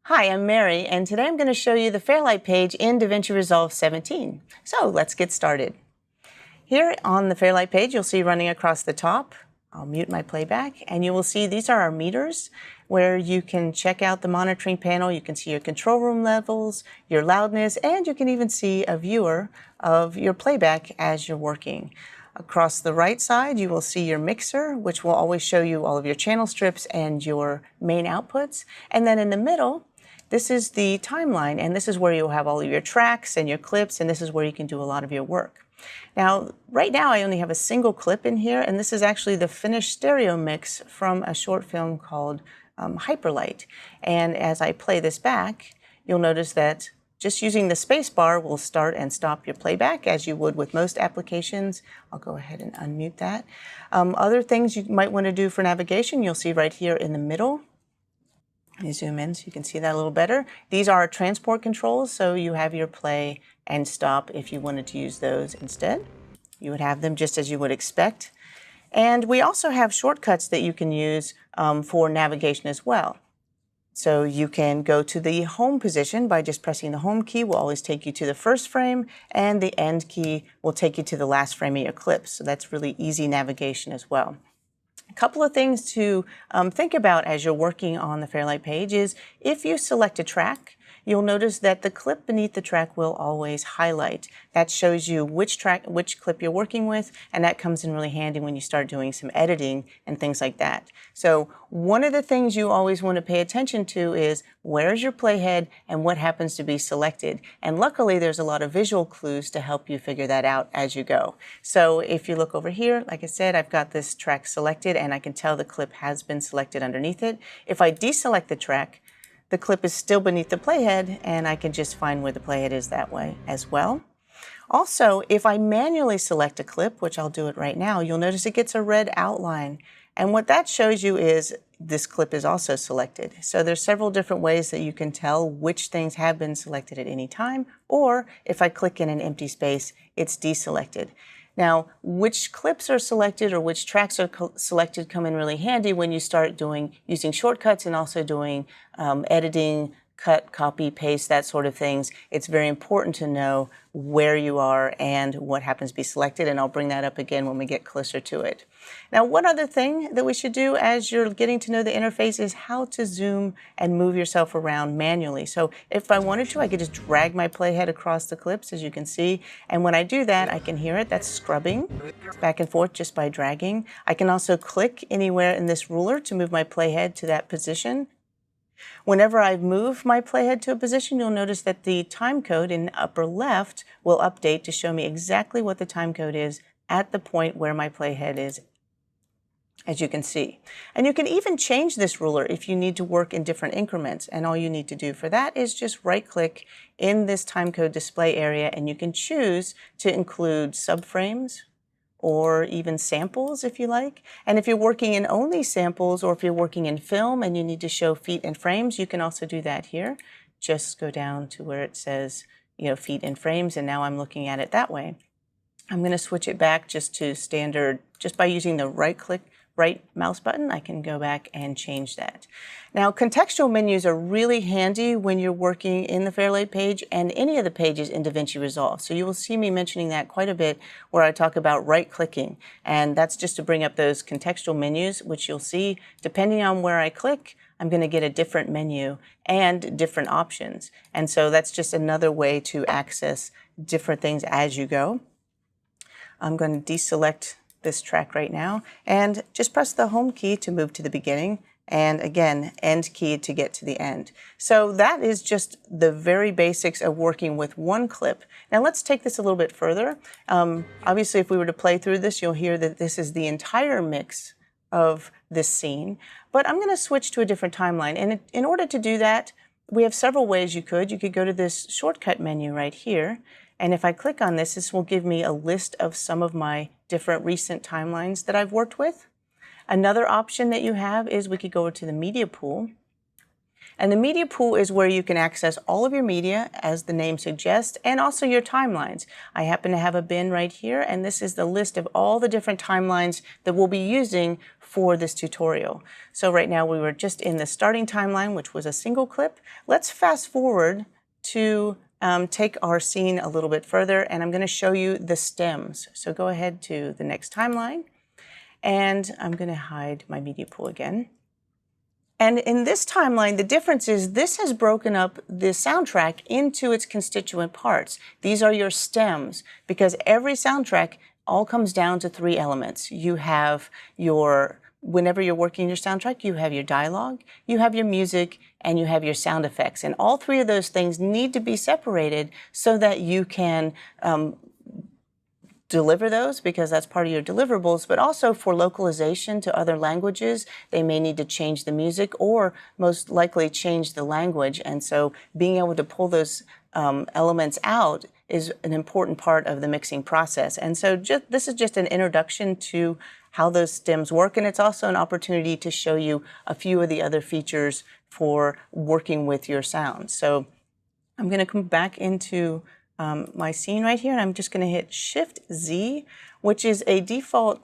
Hi, I'm Mary, and today I'm going to show you the Fairlight page in DaVinci Resolve 17. So let's get started. Here on the Fairlight page, you'll see running across the top. I'll mute my playback, and you will see these are our meters where you can check out the monitoring panel. You can see your control room levels, your loudness, and you can even see a viewer of your playback as you're working. Across the right side, you will see your mixer, which will always show you all of your channel strips and your main outputs. And then in the middle, this is the timeline, and this is where you'll have all of your tracks and your clips, and this is where you can do a lot of your work. Now, right now I only have a single clip in here, and this is actually the finished stereo mix from a short film called Hyperlight. And as I play this back, you'll notice that just using the space bar will start and stop your playback as you would with most applications. I'll go ahead and unmute that. Other things you might want to do for navigation, you'll see right here in the middle. Let me zoom in so you can see that a little better. These are transport controls, so you have your play and stop if you wanted to use those instead. You would have them just as you would expect. And we also have shortcuts that you can use for navigation as well. So you can go to the home position by just pressing the home key will always take you to the first frame, and the end key will take you to the last frame of your clip. So that's really easy navigation as well. A couple of things to think about as you're working on the Fairlight page is if you select a track, you'll notice that the clip beneath the track will always highlight. That shows you which clip you're working with, and that comes in really handy when you start doing some editing and things like that. So one of the things you always want to pay attention to is where's your playhead and what happens to be selected. And luckily there's a lot of visual clues to help you figure that out as you go. So if you look over here, like I said, I've got this track selected and I can tell the clip has been selected underneath it. If I deselect the track, the clip is still beneath the playhead, and I can just find where the playhead is that way as well. Also, if I manually select a clip, which I'll do it right now, you'll notice it gets a red outline. And what that shows you is this clip is also selected. So there's several different ways that you can tell which things have been selected at any time, or if I click in an empty space, it's deselected. Now, which clips are selected or which tracks are selected come in really handy when you start using shortcuts and also doing editing, cut, copy, paste, that sort of things. It's very important to know where you are and what happens to be selected, and I'll bring that up again when we get closer to it. Now, one other thing that we should do as you're getting to know the interface is how to zoom and move yourself around manually. So if I wanted to, I could just drag my playhead across the clips, as you can see, and when I do that, I can hear it. That's scrubbing back and forth just by dragging. I can also click anywhere in this ruler to move my playhead to that position. Whenever I move my playhead to a position, you'll notice that the time code in the upper left will update to show me exactly what the time code is at the point where my playhead is, as you can see. And you can even change this ruler if you need to work in different increments. And all you need to do for that is just right-click in this timecode display area, and you can choose to include subframes or even samples if you like. And if you're working in only samples, or if you're working in film and you need to show feet and frames, you can also do that here. Just go down to where it says, feet and frames, and now I'm looking at it that way. I'm going to switch it back just to standard, just by using the right mouse button, I can go back and change that. Now, contextual menus are really handy when you're working in the Fairlight page and any of the pages in DaVinci Resolve. So you will see me mentioning that quite a bit where I talk about right-clicking, and that's just to bring up those contextual menus, which you'll see, depending on where I click, I'm going to get a different menu and different options. And so that's just another way to access different things as you go. I'm going to deselect this track right now and just press the home key to move to the beginning, and again, end key to get to the end. So that is just the very basics of working with one clip. Now let's take this a little bit further. Obviously, if we were to play through this, you'll hear that this is the entire mix of this scene, but I'm going to switch to a different timeline. And in order to do that, we have several ways you could. You could go to this shortcut menu right here, and if I click on this, this will give me a list of some of my different recent timelines that I've worked with. Another option that you have is we could go to the media pool. And the media pool is where you can access all of your media, as the name suggests, and also your timelines. I happen to have a bin right here, and this is the list of all the different timelines that we'll be using for this tutorial. So right now we were just in the starting timeline, which was a single clip. Let's fast forward to take our scene a little bit further, and I'm going to show you the stems. So go ahead to the next timeline, and I'm going to hide my media pool again. And in this timeline, the difference is this has broken up the soundtrack into its constituent parts. These are your stems, because every soundtrack all comes down to three elements. You have whenever you're working your soundtrack, you have your dialogue, you have your music, and you have your sound effects. And all three of those things need to be separated so that you can deliver those, because that's part of your deliverables, but also for localization to other languages, they may need to change the music or most likely change the language. And so being able to pull those elements out is an important part of the mixing process. And so this is just an introduction to how those stems work, and it's also an opportunity to show you a few of the other features for working with your sounds. So I'm going to come back into my scene right here, and I'm just going to hit Shift-Z, which is a default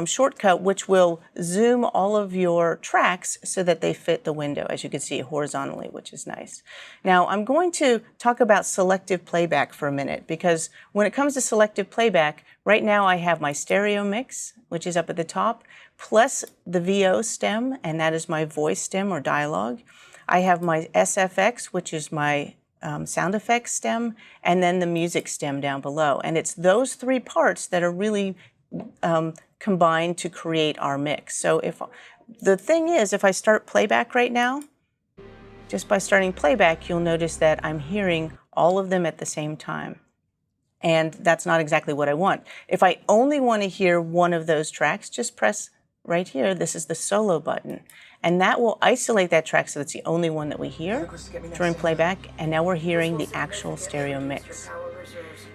shortcut which will zoom all of your tracks so that they fit the window, as you can see, horizontally, which is nice. Now, I'm going to talk about selective playback for a minute, because when it comes to selective playback, right now I have my stereo mix, which is up at the top, plus the VO stem, and that is my voice stem or dialogue. I have my SFX, which is my sound effects stem, and then the music stem down below. And it's those three parts that are really combined to create our mix. So the thing is, if I start playback right now, just by starting playback, you'll notice that I'm hearing all of them at the same time. And that's not exactly what I want. If I only want to hear one of those tracks, just press right here. This is the solo button. And that will isolate that track so it's the only one that we hear during playback. And now we're hearing the actual stereo mix.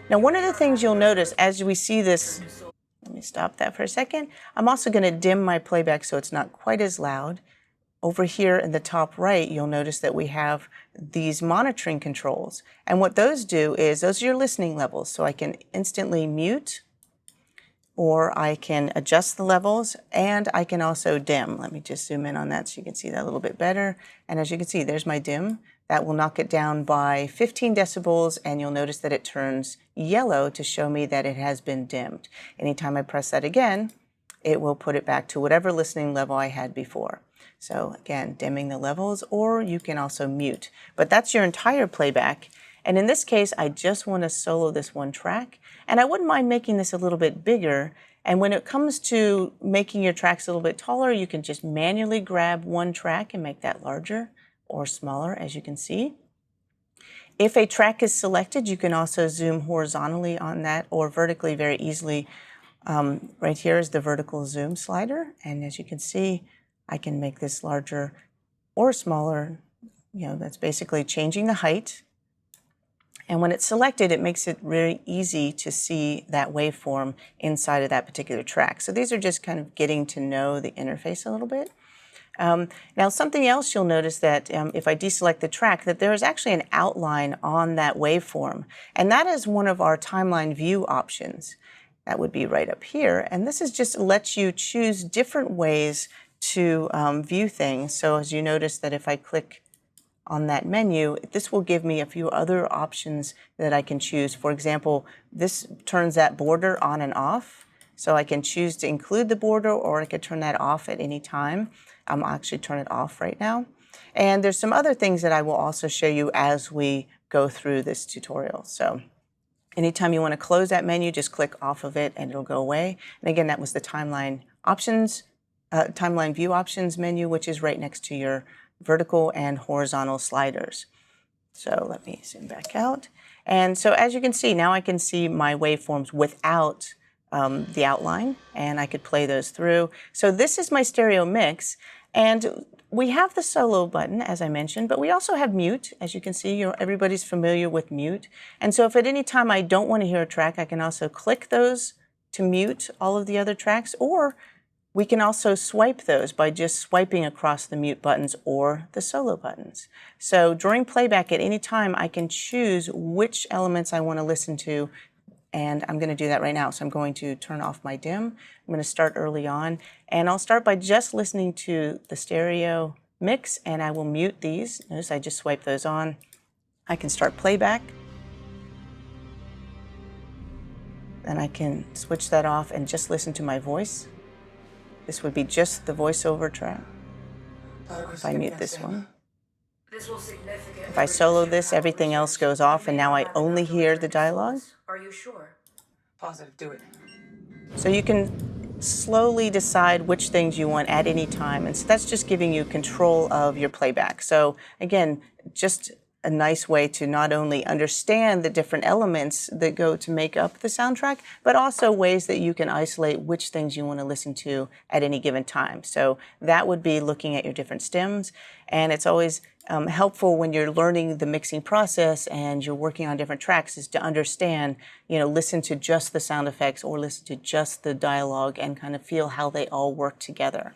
Now, one of the things you'll notice as we see this, let me stop that for a second. I'm also going to dim my playback so it's not quite as loud. Over here in the top right, you'll notice that we have these monitoring controls. And what those do is, those are your listening levels. So I can instantly mute, or I can adjust the levels, and I can also dim. Let me just zoom in on that so you can see that a little bit better. And as you can see, there's my dim. That will knock it down by 15 decibels, and you'll notice that it turns yellow to show me that it has been dimmed. Anytime I press that again, it will put it back to whatever listening level I had before. So again, dimming the levels, or you can also mute. But that's your entire playback. And in this case, I just want to solo this one track. And I wouldn't mind making this a little bit bigger. And when it comes to making your tracks a little bit taller, you can just manually grab one track and make that larger or smaller, as you can see. If a track is selected, you can also zoom horizontally on that, or vertically very easily. Right here is the vertical zoom slider. And as you can see, I can make this larger or smaller. You know, that's basically changing the height. And when it's selected, it makes it really easy to see that waveform inside of that particular track. So these are just kind of getting to know the interface a little bit. Now, something else you'll notice that if I deselect the track, that there is actually an outline on that waveform. And that is one of our timeline view options. That would be right up here. And this is just lets you choose different ways to view things. So as you notice that if I click on that menu, this will give me a few other options that I can choose. For example, this turns that border on and off. So I can choose to include the border, or I could turn that off at any time. I'll actually turn it off right now. And there's some other things that I will also show you as we go through this tutorial. So anytime you want to close that menu, just click off of it and it'll go away. And again, that was the timeline options, timeline view options menu, which is right next to your vertical and horizontal sliders. So let me zoom back out. And so as you can see, now I can see my waveforms without the outline, and I could play those through. So this is my stereo mix, and we have the solo button, as I mentioned, but we also have mute. As you can see, everybody's familiar with mute. And so if at any time I don't want to hear a track, I can also click those to mute all of the other tracks, or We can also swipe those by just swiping across the mute buttons or the solo buttons. So during playback at any time, I can choose which elements I want to listen to, and I'm going to do that right now. So I'm going to turn off my dim. I'm going to start early on, and I'll start by just listening to the stereo mix, and I will mute these. Notice I just swipe those on. I can start playback. Then I can switch that off and just listen to my voice. This would be just the voiceover track. If I mute this one. If I solo this, everything else goes off, and now I only hear the dialogue. Are you sure? Positive, do it. So you can slowly decide which things you want at any time, and so that's just giving you control of your playback. So again, just a nice way to not only understand the different elements that go to make up the soundtrack, but also ways that you can isolate which things you want to listen to at any given time. So that would be looking at your different stems, and it's always helpful when you're learning the mixing process and you're working on different tracks is to understand, listen to just the sound effects or listen to just the dialogue and kind of feel how they all work together.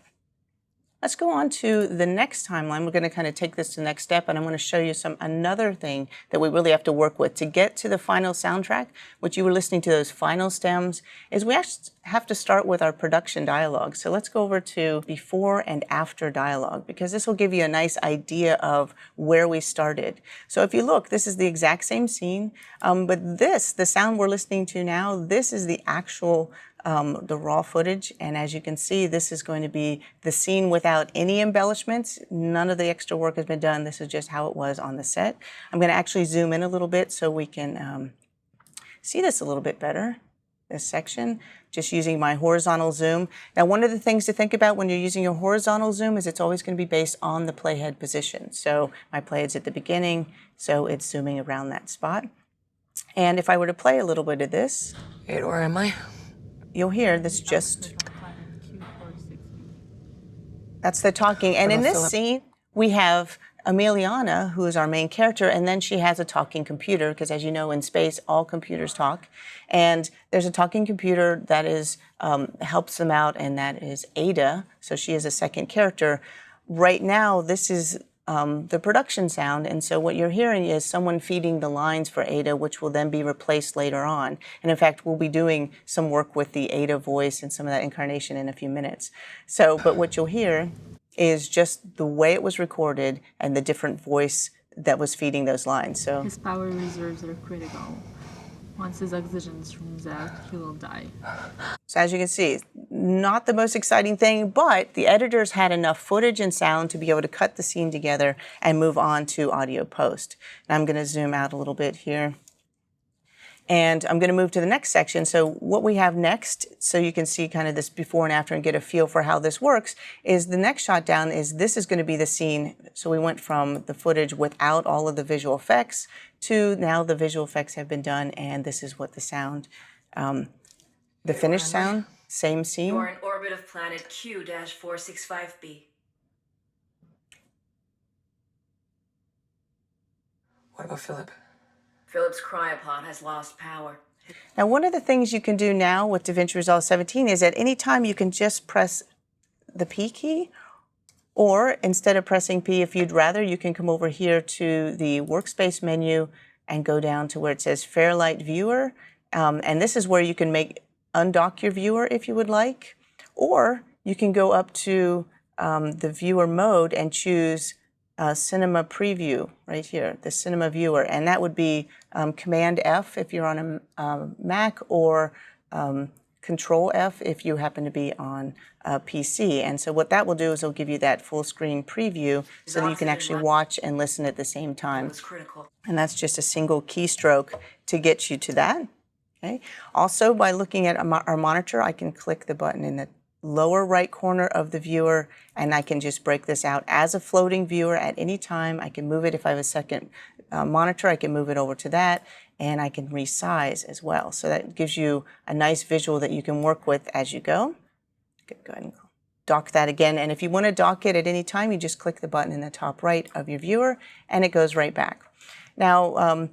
Let's go on to the next timeline. We're going to kind of take this to the next step, and I'm going to show you another thing that we really have to work with to get to the final soundtrack, which you were listening to those final stems, is we actually have to start with our production dialogue. So let's go over to before and after dialogue, because this will give you a nice idea of where we started. So if you look, this is the exact same scene, but the sound we're listening to now, this is the actual the raw footage, and as you can see, this is going to be the scene without any embellishments. None of the extra work has been done. This is just how it was on the set. I'm going to actually zoom in a little bit so we can see this a little bit better, this section, just using my horizontal zoom. Now, one of the things to think about when you're using your horizontal zoom is it's always going to be based on the playhead position. So my playhead's at the beginning, so it's zooming around that spot. And if I were to play a little bit of this, Wait, where am I? you'll hear this that's the talking. And in this scene, we have Emiliana, who is our main character, and then she has a talking computer, because as you know, in space, all computers talk. And there's a talking computer that helps them out, and that is Ada. So she is a second character. Right now, this is the production sound, and so what you're hearing is someone feeding the lines for Ada, which will then be replaced later on. And in fact, we'll be doing some work with the Ada voice and some of that incarnation in a few minutes. So, but what you'll hear is just the way it was recorded and the different voice that was feeding those lines. So his power reserves are critical. Once his oxygen runs out, he will die. So as you can see, not the most exciting thing, but the editors had enough footage and sound to be able to cut the scene together and move on to audio post. And I'm going to zoom out a little bit here. And I'm going to move to the next section. So what we have next, so you can see kind of this before and after and get a feel for how this works, is the next shot down is this is going to be the scene. So we went from the footage without all of the visual effects to now the visual effects have been done, and this is what the sound, the finished sound, same scene. You're in orbit of planet Q-465b. What about Philip? Philip's cryopod has lost power. Now, one of the things you can do now with DaVinci Resolve 17 is at any time you can just press the P key, or instead of pressing P, if you'd rather, you can come over here to the workspace menu and go down to where it says Fairlight Viewer. And this is where you can undock your viewer if you would like, or you can go up to the viewer mode and choose Cinema Preview right here, the Cinema Viewer, and that would be Command F if you're on a Mac, or Control F if you happen to be on a PC. And so what that will do is it'll give you that full screen preview so that you can actually watch and listen at the same time. That was critical. And that's just a single keystroke to get you to that. Okay. Also, by looking at our monitor, I can click the button in the lower right corner of the viewer, and I can just break this out as a floating viewer at any time. I can move it if I have a second monitor, I can move it over to that, and I can resize as well. So that gives you a nice visual that you can work with as you go. Go ahead and dock that again, and if you want to dock it at any time, you just click the button in the top right of your viewer, and it goes right back. Now,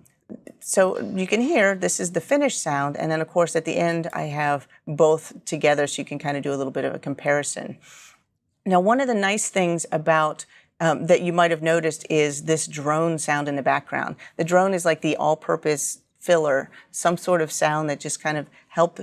So you can hear this is the finished sound, and then of course at the end I have both together so you can kind of do a little bit of a comparison. Now, one of the nice things about that you might have noticed is this drone sound in the background. The drone is like the all-purpose filler, some sort of sound that just kind of help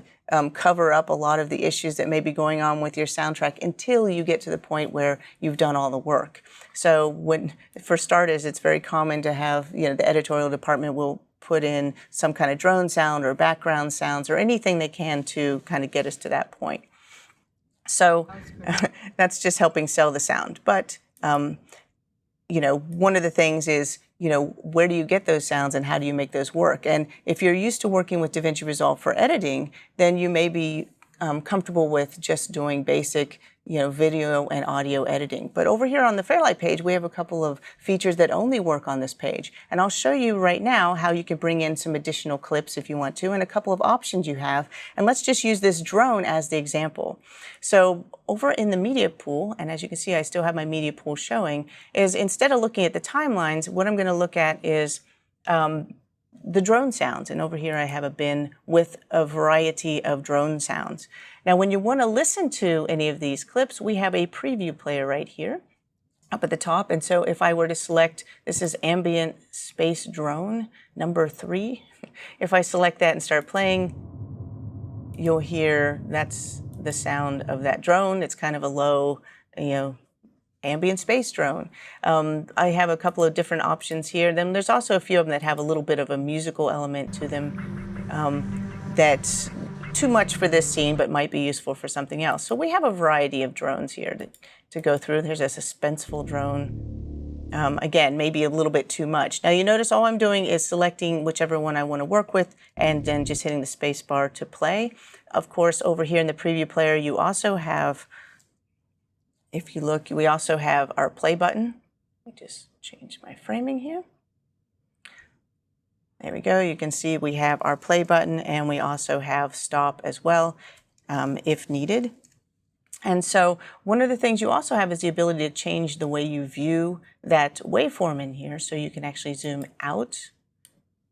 cover up a lot of the issues that may be going on with your soundtrack until you get to the point where you've done all the work. So for starters, it's very common to have, the editorial department will put in some kind of drone sound or background sounds or anything they can to kind of get us to that point. So that's just helping sell the sound. But, one of the things is, where do you get those sounds and how do you make those work? And if you're used to working with DaVinci Resolve for editing, then you may be comfortable with just doing basic, video and audio editing. But over here on the Fairlight page, we have a couple of features that only work on this page. And I'll show you right now how you can bring in some additional clips if you want to, and a couple of options you have. And let's just use this drone as the example. So over in the media pool, and as you can see, I still have my media pool showing, is instead of looking at the timelines, what I'm going to look at is the drone sounds. And over here I have a bin with a variety of drone sounds. Now, when you want to listen to any of these clips, we have a preview player right here up at the top. And so if I were to select, this is ambient space drone number 3. If I select that and start playing, you'll hear that's the sound of that drone. It's kind of a low, ambient space drone. I have a couple of different options here. Then there's also a few of them that have a little bit of a musical element to them that's too much for this scene, but might be useful for something else. So we have a variety of drones here to go through. There's a suspenseful drone. Again, maybe a little bit too much. Now you notice all I'm doing is selecting whichever one I want to work with and then just hitting the space bar to play. Of course, over here in the preview player, you also have, if you look, we also have our play button. Let me just change my framing here. There we go. You can see we have our play button and we also have stop as well, if needed. And so one of the things you also have is the ability to change the way you view that waveform in here. So you can actually zoom out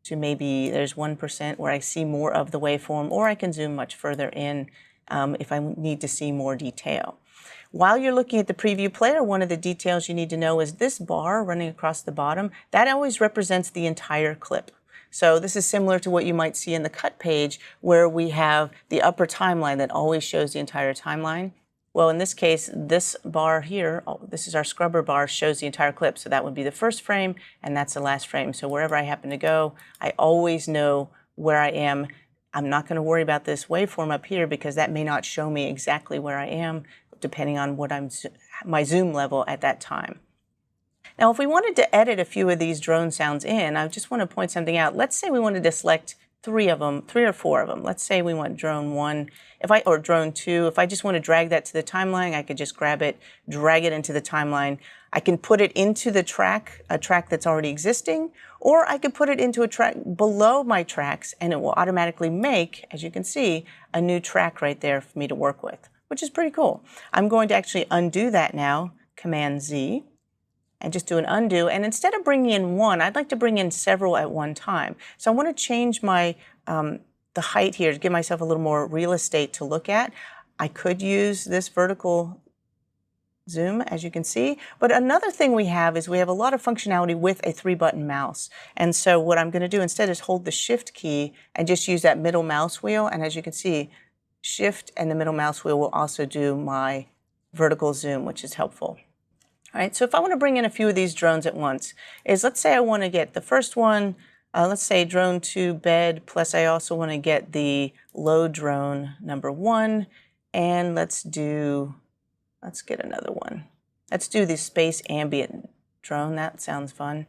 to maybe there's 1% where I see more of the waveform, or I can zoom much further in if I need to see more detail. While you're looking at the preview player, one of the details you need to know is this bar running across the bottom, that always represents the entire clip. So this is similar to what you might see in the cut page where we have the upper timeline that always shows the entire timeline. Well, in this case, this bar here, this is our scrubber bar, shows the entire clip. So that would be the first frame and that's the last frame. So wherever I happen to go, I always know where I am. I'm not going to worry about this waveform up here because that may not show me exactly where I am depending on what my zoom level at that time. Now, if we wanted to edit a few of these drone sounds in, I just want to point something out. Let's say we wanted to select 3 or 4 of them. Let's say we want drone 1, or drone 2. If I just want to drag that to the timeline, I could just grab it, drag it into the timeline. I can put it into the track, a track that's already existing, or I could put it into a track below my tracks, and it will automatically make, as you can see, a new track right there for me to work with, which is pretty cool. I'm going to actually undo that now, Command Z. And just do an undo. And instead of bringing in 1, I'd like to bring in several at one time. So I want to change my the height here to give myself a little more real estate to look at. I could use this vertical zoom, as you can see. But another thing we have is we have a lot of functionality with a 3-button mouse. And so what I'm going to do instead is hold the Shift key and just use that middle mouse wheel. And as you can see, Shift and the middle mouse wheel will also do my vertical zoom, which is helpful. All right, so if I want to bring in a few of these drones at once, let's say I want to get the first one, let's say drone 2 bed, plus I also want to get the low drone number 1, and let's get another one. Let's do the space ambient drone, that sounds fun.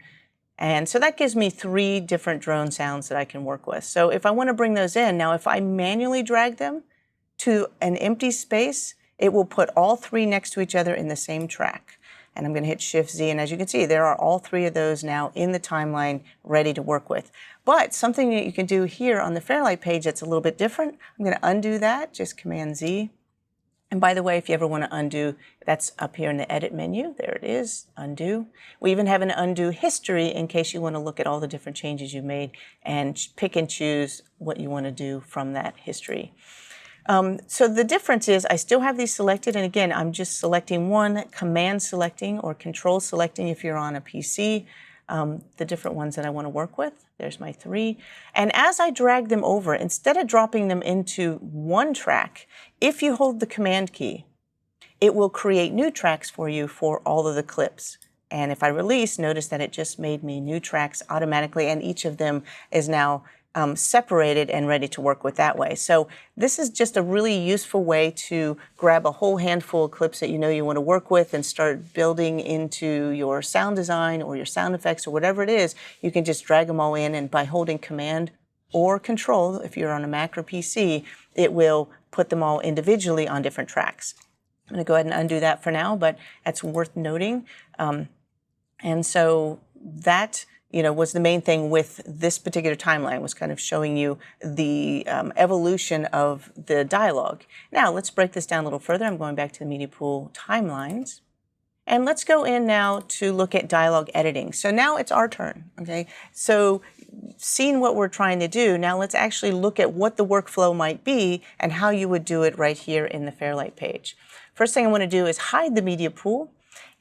And so that gives me 3 different drone sounds that I can work with. So if I want to bring those in, now if I manually drag them to an empty space, it will put all 3 next to each other in the same track. And I'm going to hit Shift Z, and as you can see, there are all 3 of those now in the timeline ready to work with. But something that you can do here on the Fairlight page that's a little bit different, I'm going to undo that, just Command Z. And by the way, if you ever want to undo, that's up here in the edit menu. There it is, undo. We even have an undo history in case you want to look at all the different changes you made and pick and choose what you want to do from that history. So the difference is I still have these selected, and again, I'm just selecting one, command selecting or control selecting if you're on a PC, the different ones that I want to work with. There's my 3. And as I drag them over, instead of dropping them into one track, if you hold the command key, it will create new tracks for you for all of the clips. And if I release, notice that it just made me new tracks automatically, and each of them is now separated and ready to work with that way. So this is just a really useful way to grab a whole handful of clips that you know you want to work with and start building into your sound design or your sound effects or whatever it is. You can just drag them all in, and by holding command or control, if you're on a Mac or PC, it will put them all individually on different tracks. I'm going to go ahead and undo that for now, but that's worth noting. And so that was the main thing with this particular timeline, was kind of showing you the evolution of the dialogue. Now, let's break this down a little further. I'm going back to the Media Pool timelines. And let's go in now to look at dialogue editing. So now it's our turn, okay? So seeing what we're trying to do, now let's actually look at what the workflow might be and how you would do it right here in the Fairlight page. First thing I want to do is hide the Media Pool.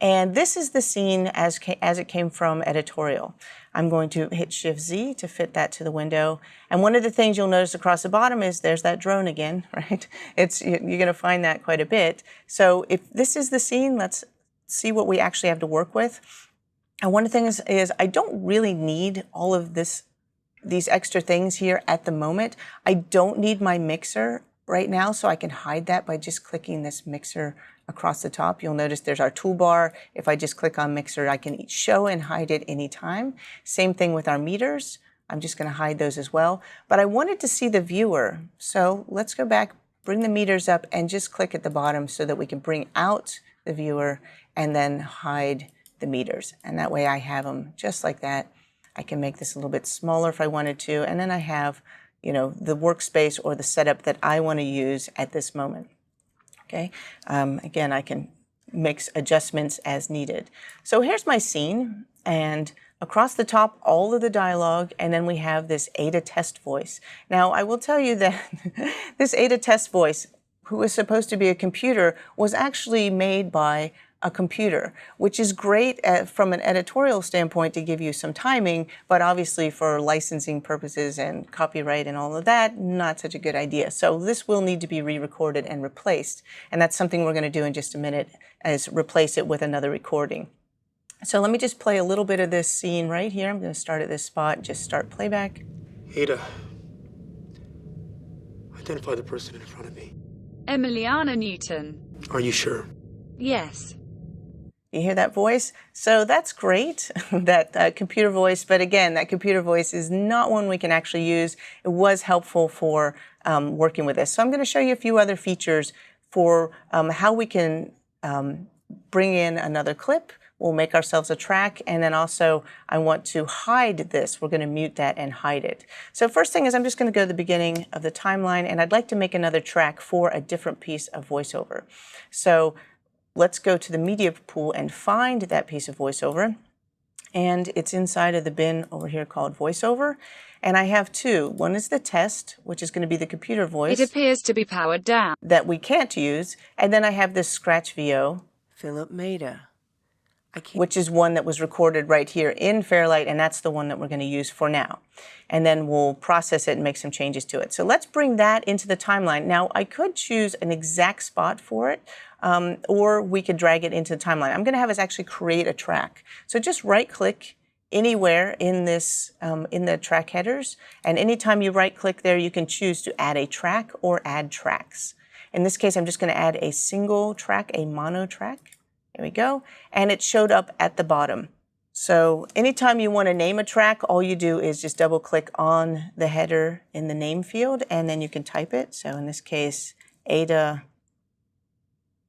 And this is the scene as it came from editorial. I'm going to hit Shift-Z to fit that to the window. And one of the things you'll notice across the bottom is there's that drone again, right? You're going to find that quite a bit. So if this is the scene, let's see what we actually have to work with. And one of the things is I don't really need all of these extra things here at the moment. I don't need my mixer right now, so I can hide that by just clicking this mixer across the top. You'll notice there's our toolbar. If I just click on mixer, I can show and hide it anytime. Same thing with our meters. I'm just going to hide those as well. But I wanted to see the viewer. So let's go back, bring the meters up, and just click at the bottom so that we can bring out the viewer and then hide the meters. And that way I have them just like that. I can make this a little bit smaller if I wanted to. And then I have, the workspace or the setup that I want to use at this moment. Okay. Again, I can make adjustments as needed. So here's my scene, and across the top, all of the dialogue, and then we have this Ada test voice. Now, I will tell you that this Ada test voice, who is supposed to be a computer, was actually made by a computer, which is great from an editorial standpoint to give you some timing, but obviously for licensing purposes and copyright and all of that, not such a good idea. So this will need to be re-recorded and replaced, and that's something we're going to do in just a minute, is replace it with another recording. So let me just play a little bit of this scene right here. I'm going to start at this spot, just start playback. Ada, identify the person in front of me. Emiliana Newton. Are you sure? Yes. You hear that voice? So that's great, that computer voice. But again, that computer voice is not one we can actually use. It was helpful for working with this. So I'm going to show you a few other features for how we can bring in another clip. We'll make ourselves a track, and then also I want to hide this. We're going to mute that and hide it. So first thing is I'm just going to go to the beginning of the timeline, and I'd like to make another track for a different piece of voiceover. So let's go to the media pool and find that piece of voiceover. And it's inside of the bin over here called voiceover. And I have two. One is the test, which is going to be the computer voice. It appears to be powered down. That we can't use. And then I have this scratch VO, Philip Maida, which is one that was recorded right here in Fairlight, and that's the one that we're going to use for now. And then we'll process it and make some changes to it. So let's bring that into the timeline. Now, I could choose an exact spot for it, or we could drag it into the timeline. I'm going to have us actually create a track. So just right-click anywhere in this, in the track headers, and anytime you right-click there, you can choose to add a track or add tracks. In this case, I'm just going to add a single track, a mono track. There we go. And it showed up at the bottom. So anytime you want to name a track, all you do is just double click on the header in the name field, and then you can type it. So in this case, Ada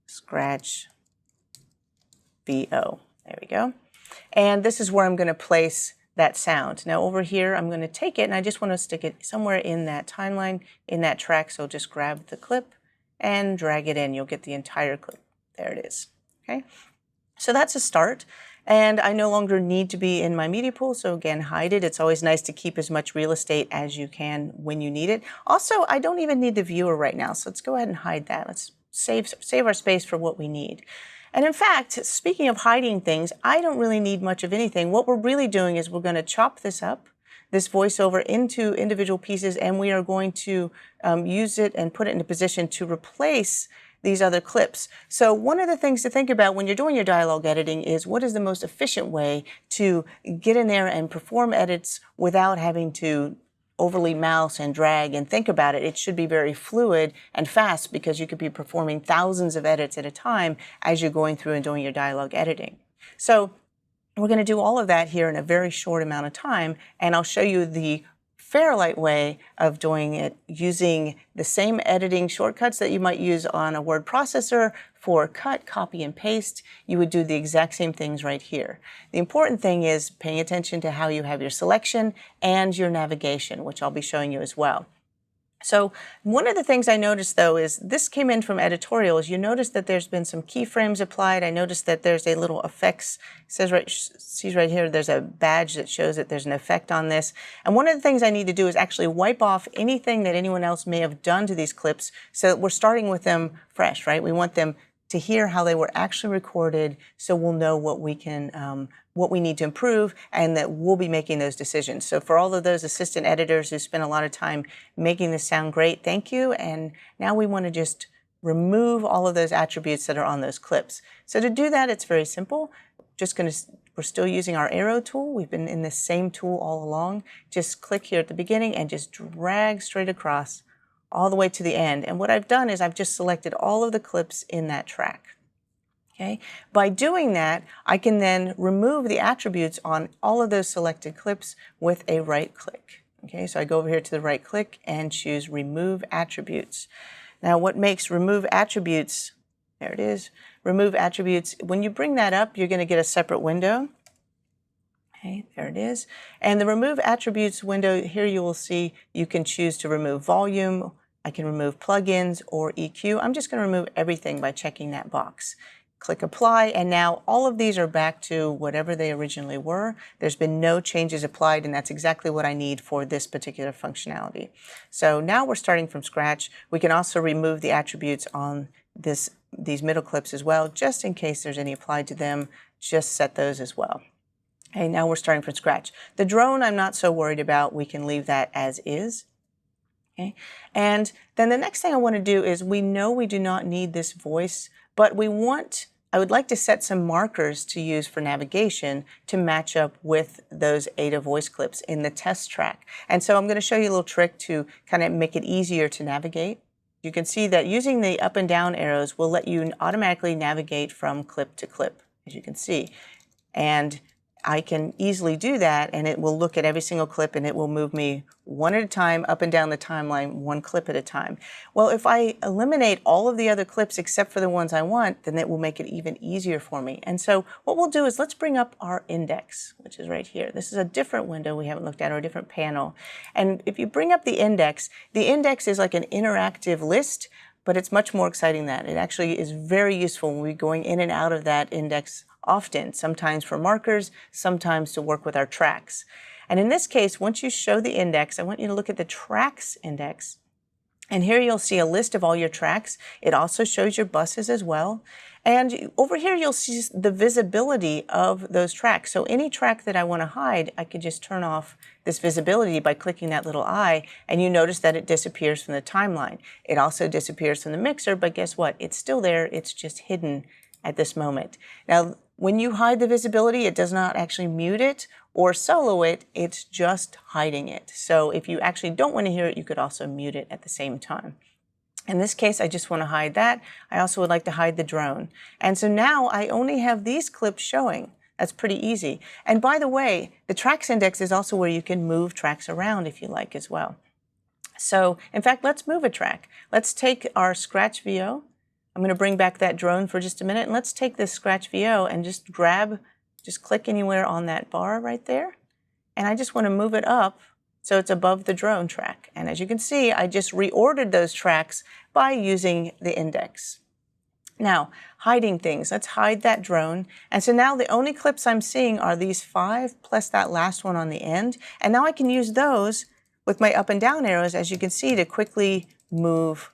scratch VO. There we go. And this is where I'm going to place that sound. Now over here, I'm going to take it, and I just want to stick it somewhere in that timeline, in that track. So just grab the clip and drag it in. You'll get the entire clip. There it is. Okay, so that's a start. And I no longer need to be in my media pool, so again, hide it. It's always nice to keep as much real estate as you can when you need it. Also, I don't even need the viewer right now, so let's go ahead and hide that. Let's save our space for what we need. And in fact, speaking of hiding things, I don't really need much of anything. What we're really doing is we're going to chop this up, this voiceover, into individual pieces, and we are going to use it and put it in a position to replace these other clips. So one of the things to think about when you're doing your dialogue editing is what is the most efficient way to get in there and perform edits without having to overly mouse and drag and think about it. It should be very fluid and fast because you could be performing thousands of edits at a time as you're going through and doing your dialogue editing. So we're going to do all of that here in a very short amount of time, and I'll show you the Fairlight way of doing it using the same editing shortcuts that you might use on a word processor for cut, copy, and paste. You would do the exact same things right here. The important thing is paying attention to how you have your selection and your navigation, which I'll be showing you as well. So one of the things I noticed, though, is this came in from editorials. You notice that there's been some keyframes applied. I noticed that there's a little effects. It sees right here, there's a badge that shows that there's an effect on this. And one of the things I need to do is actually wipe off anything that anyone else may have done to these clips so that we're starting with them fresh, right? We want them to hear how they were actually recorded so we'll know what we can what we need to improve, and that we'll be making those decisions. So for all of those assistant editors who spend a lot of time making this sound great, thank you. And now we want to just remove all of those attributes that are on those clips. So to do that, it's very simple. We're still using our arrow tool. We've been in this same tool all along. Just click here at the beginning and just drag straight across all the way to the end. And what I've done is I've just selected all of the clips in that track. Okay. By doing that, I can then remove the attributes on all of those selected clips with a right click. Okay, so I go over here to the right click and choose Remove Attributes. Now, what makes Remove Attributes, there it is, Remove Attributes, when you bring that up, you're going to get a separate window. Okay, there it is. And the Remove Attributes window, here you will see you can choose to remove volume, I can remove plugins or EQ. I'm just going to remove everything by checking that box. Click Apply, and now all of these are back to whatever they originally were. There's been no changes applied, and that's exactly what I need for this particular functionality. So now we're starting from scratch. We can also remove the attributes on these middle clips as well, just in case there's any applied to them. Just set those as well. Okay, now we're starting from scratch. The drone I'm not so worried about. We can leave that as is. Okay, and then the next thing I want to do is we know we do not need this voice, but I would like to set some markers to use for navigation to match up with those Ada voice clips in the test track. And so I'm going to show you a little trick to kind of make it easier to navigate. You can see that using the up and down arrows will let you automatically navigate from clip to clip, as you can see. And I can easily do that, and it will look at every single clip, and it will move me one at a time, up and down the timeline, one clip at a time. Well, if I eliminate all of the other clips except for the ones I want, then it will make it even easier for me. And so what we'll do is let's bring up our index, which is right here. This is a different window we haven't looked at, or a different panel. And if you bring up the index is like an interactive list, but it's much more exciting than that. It actually is very useful when we're going in and out of that index often, sometimes for markers, sometimes to work with our tracks. And in this case, once you show the index, I want you to look at the tracks index. And here you'll see a list of all your tracks. It also shows your buses as well. And over here, you'll see the visibility of those tracks. So any track that I want to hide, I can just turn off this visibility by clicking that little eye, and you notice that it disappears from the timeline. It also disappears from the mixer, but guess what? It's still there. It's just hidden at this moment. Now, when you hide the visibility, it does not actually mute it or solo it, it's just hiding it. So if you actually don't want to hear it, you could also mute it at the same time. In this case, I just want to hide that. I also would like to hide the drone. And so now I only have these clips showing. That's pretty easy. And by the way, the tracks index is also where you can move tracks around if you like as well. So in fact, let's move a track. Let's take our Scratch VO. I'm going to bring back that drone for just a minute, and let's take this Scratch VO and just click anywhere on that bar right there. And I just want to move it up So it's above the drone track. And as you can see, I just reordered those tracks by using the index. Now, hiding things. Let's hide that drone. And so now the only clips I'm seeing are these 5 plus that last one on the end. And now I can use those with my up and down arrows, as you can see, to quickly move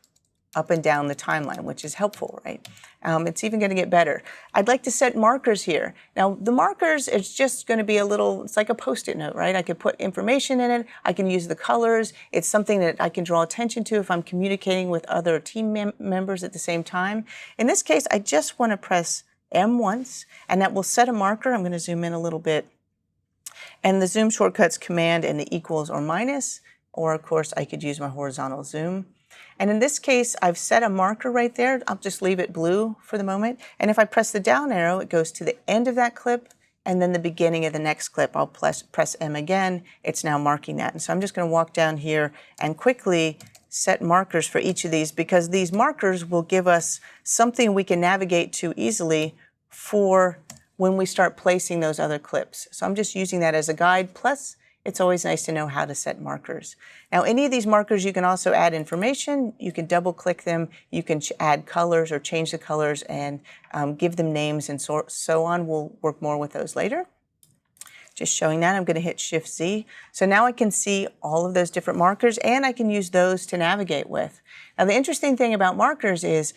up and down the timeline, which is helpful, right? It's even going to get better. I'd like to set markers here. Now, the markers is just going to be it's like a Post-it note, right? I could put information in it. I can use the colors. It's something that I can draw attention to if I'm communicating with other team members at the same time. In this case, I just want to press M once, and that will set a marker. I'm going to zoom in a little bit. And the zoom shortcut's Command and the equals or minus, or of course, I could use my horizontal zoom. And in this case, I've set a marker right there. I'll just leave it blue for the moment. And if I press the down arrow, it goes to the end of that clip and then the beginning of the next clip. I'll press M again. It's now marking that. And so I'm just going to walk down here and quickly set markers for each of these, because these markers will give us something we can navigate to easily for when we start placing those other clips. So I'm just using that as a guide. Plus, it's always nice to know how to set markers. Now, any of these markers, you can also add information. You can double click them. You can add colors or change the colors and give them names and so on. We'll work more with those later. Just showing that, I'm going to hit Shift Z. So now I can see all of those different markers, and I can use those to navigate with. Now, the interesting thing about markers is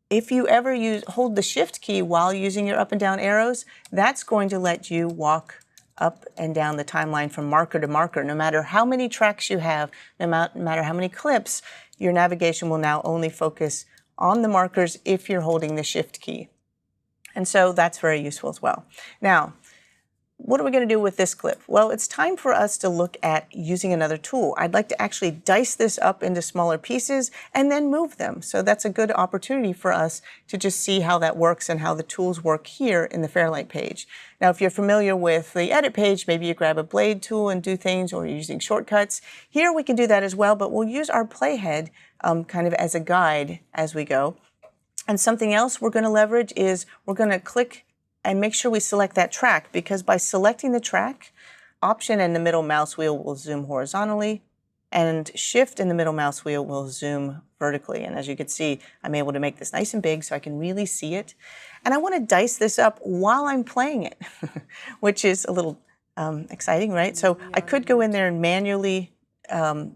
if you ever hold the Shift key while using your up and down arrows, that's going to let you walk up and down the timeline from marker to marker. No matter how many tracks you have, no matter how many clips, your navigation will now only focus on the markers if you're holding the Shift key. And so that's very useful as well. Now, what are we going to do with this clip? Well, it's time for us to look at using another tool. I'd like to actually dice this up into smaller pieces and then move them. So that's a good opportunity for us to just see how that works and how the tools work here in the Fairlight page. Now, if you're familiar with the edit page, maybe you grab a blade tool and do things, or you're using shortcuts. Here we can do that as well, but we'll use our playhead kind of as a guide as we go. And something else we're going to leverage is we're going to click and make sure we select that track, because by selecting the track, Option and the middle mouse wheel will zoom horizontally, and Shift and the middle mouse wheel will zoom vertically. And as you can see, I'm able to make this nice and big so I can really see it. And I want to dice this up while I'm playing it, which is a little exciting, right? So I could go in there and manually, let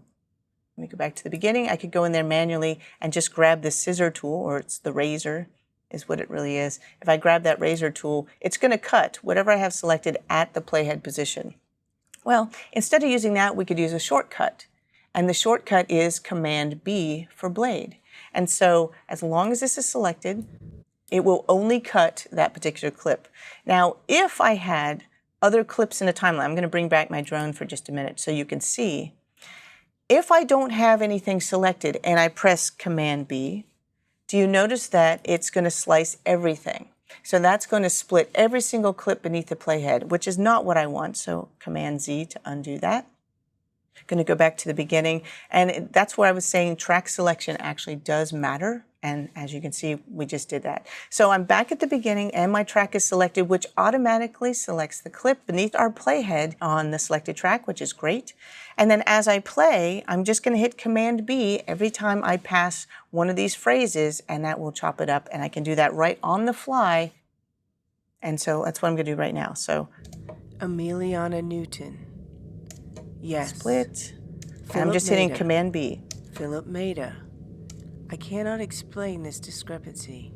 me go back to the beginning. I could go in there manually and just grab the scissor tool, or it's the razor, is what it really is. If I grab that razor tool, it's going to cut whatever I have selected at the playhead position. Well, instead of using that, we could use a shortcut. And the shortcut is Command B for blade. And so as long as this is selected, it will only cut that particular clip. Now, if I had other clips in a timeline, I'm going to bring back my drone for just a minute so you can see. If I don't have anything selected and I press Command B, do you notice that it's going to slice everything? So that's going to split every single clip beneath the playhead, which is not what I want. So Command Z to undo that. Going to go back to the beginning. And that's where I was saying track selection actually does matter. And as you can see, we just did that. So I'm back at the beginning and my track is selected, which automatically selects the clip beneath our playhead on the selected track, which is great. And then as I play, I'm just going to hit Command B every time I pass one of these phrases, and that will chop it up. And I can do that right on the fly. And so that's what I'm going to do right now. So Emiliana Newton. Yes. Split. And I'm Philip just hitting Maida. Command B. Philip Maida. I cannot explain this discrepancy.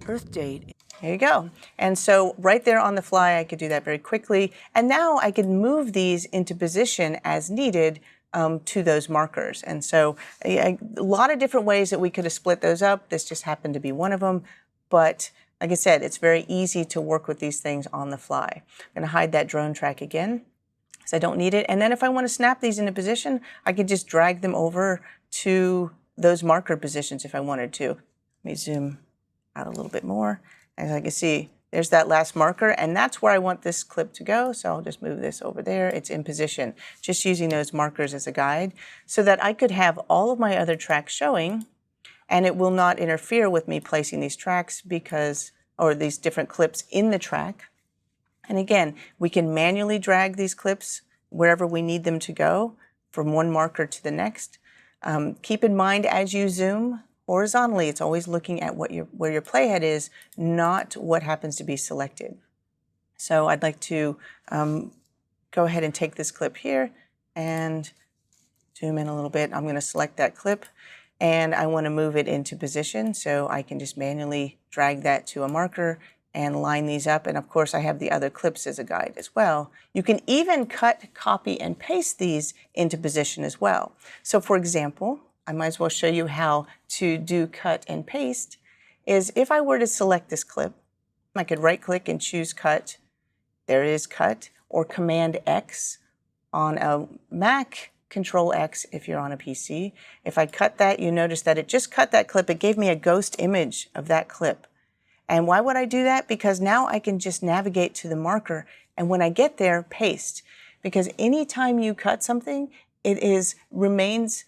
Earth date. There you go. And so right there on the fly, I could do that very quickly. And now I can move these into position as needed to those markers. And so a lot of different ways that we could have split those up. This just happened to be one of them. But like I said, it's very easy to work with these things on the fly. I'm going to hide that drone track again, because I don't need it. And then if I want to snap these into position, I could just drag them over to those marker positions if I wanted to. Let me zoom out a little bit more. As I can see, there's that last marker, and that's where I want this clip to go. So I'll just move this over there. It's in position, just using those markers as a guide so that I could have all of my other tracks showing, and it will not interfere with me placing these tracks or these different clips in the track. And again, we can manually drag these clips wherever we need them to go. from one marker to the next. Keep in mind as you zoom horizontally, it's always looking at where your playhead is, not what happens to be selected. So I'd like to go ahead and take this clip here and zoom in a little bit. I'm going to select that clip and I want to move it into position, so I can just manually drag that to a marker and line these up. And of course I have the other clips as a guide as well. You can even cut, copy, and paste these into position as well. So for example, I might as well show you how to do cut and paste. Is if I were to select this clip, I could right click and choose cut. There it is, cut, or Command X on a Mac, Control X if you're on a PC. If I cut that, you notice that it just cut that clip. It gave me a ghost image of that clip. And why would I do that? Because now I can just navigate to the marker, and when I get there, paste. Because anytime you cut something, it remains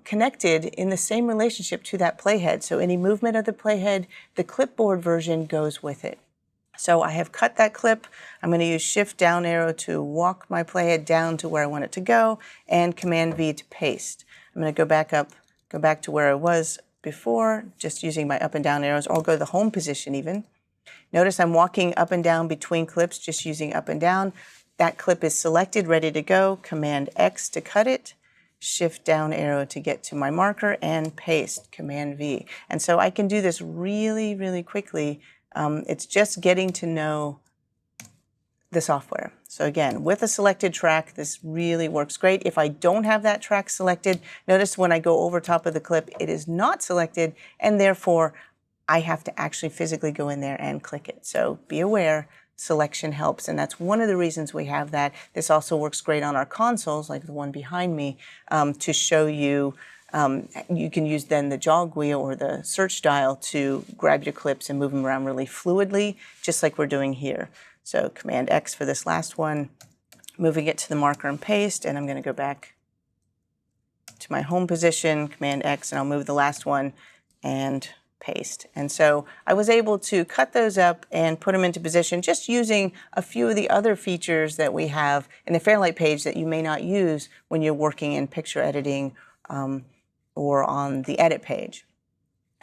connected in the same relationship to that playhead. So any movement of the playhead, the clipboard version goes with it. So I have cut that clip. I'm going to use Shift down arrow to walk my playhead down to where I want it to go, and Command V to paste. I'm going to go back to where I was before, just using my up and down arrows, or go to the home position even. Notice I'm walking up and down between clips, just using up and down. That clip is selected, ready to go. Command X to cut it. Shift down arrow to get to my marker, and paste, Command V. And so I can do this really, really quickly. It's just getting to know the software. So again, with a selected track, this really works great. If I don't have that track selected, notice when I go over top of the clip, it is not selected, and therefore I have to actually physically go in there and click it. So be aware, selection helps, and that's one of the reasons we have that. This also works great on our consoles, like the one behind me, to show you. You can use then the jog wheel or the search dial to grab your clips and move them around really fluidly, just like we're doing here. So Command X for this last one, moving it to the marker and paste, and I'm going to go back to my home position, Command X, and I'll move the last one and paste. And so I was able to cut those up and put them into position just using a few of the other features that we have in the Fairlight page that you may not use when you're working in picture editing or on the edit page.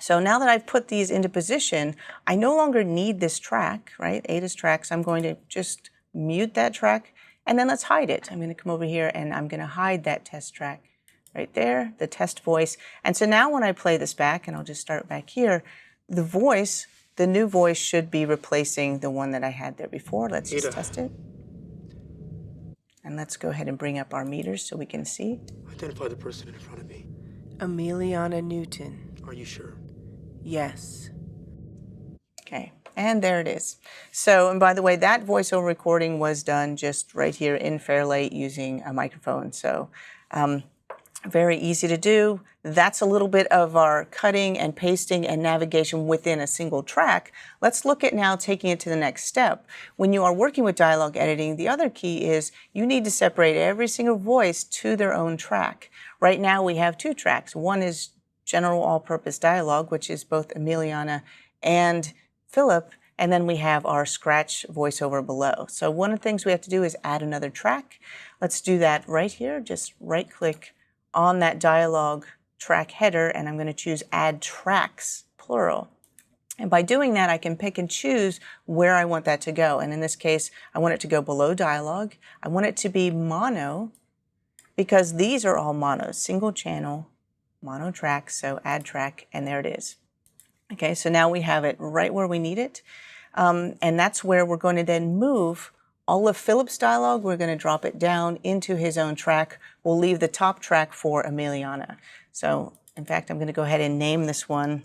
So now that I've put these into position, I no longer need this track, right? ADA's tracks. I'm going to just mute that track, and then let's hide it. I'm going to come over here and I'm going to hide that test track right there, the test voice. And so now when I play this back, and I'll just start back here, the voice, the new voice should be replacing the one that I had there before. Let's just test it. And let's go ahead and bring up our meters so we can see. Identify the person in front of me. Emiliana Newton. Are you sure? Yes. Okay, and there it is. So, and by the way, that voiceover recording was done just right here in Fairlight using a microphone. So, very easy to do. That's a little bit of our cutting and pasting and navigation within a single track. Let's look at now taking it to the next step. When you are working with dialogue editing, the other key is you need to separate every single voice to their own track. Right now we have two tracks. One is general all-purpose dialogue, which is both Emiliana and Philip, and then we have our scratch voiceover below. So one of the things we have to do is add another track. Let's do that right here. Just right-click on that dialogue track header, and I'm going to choose Add Tracks, plural. And by doing that, I can pick and choose where I want that to go. And in this case, I want it to go below dialogue. I want it to be mono, because these are all monos, single channel, mono track, so add track, and there it is. Okay, so now we have it right where we need it. And that's where we're going to then move all of Philip's dialogue. We're going to drop it down into his own track. We'll leave the top track for Emiliana. So, in fact, I'm going to go ahead and name this one.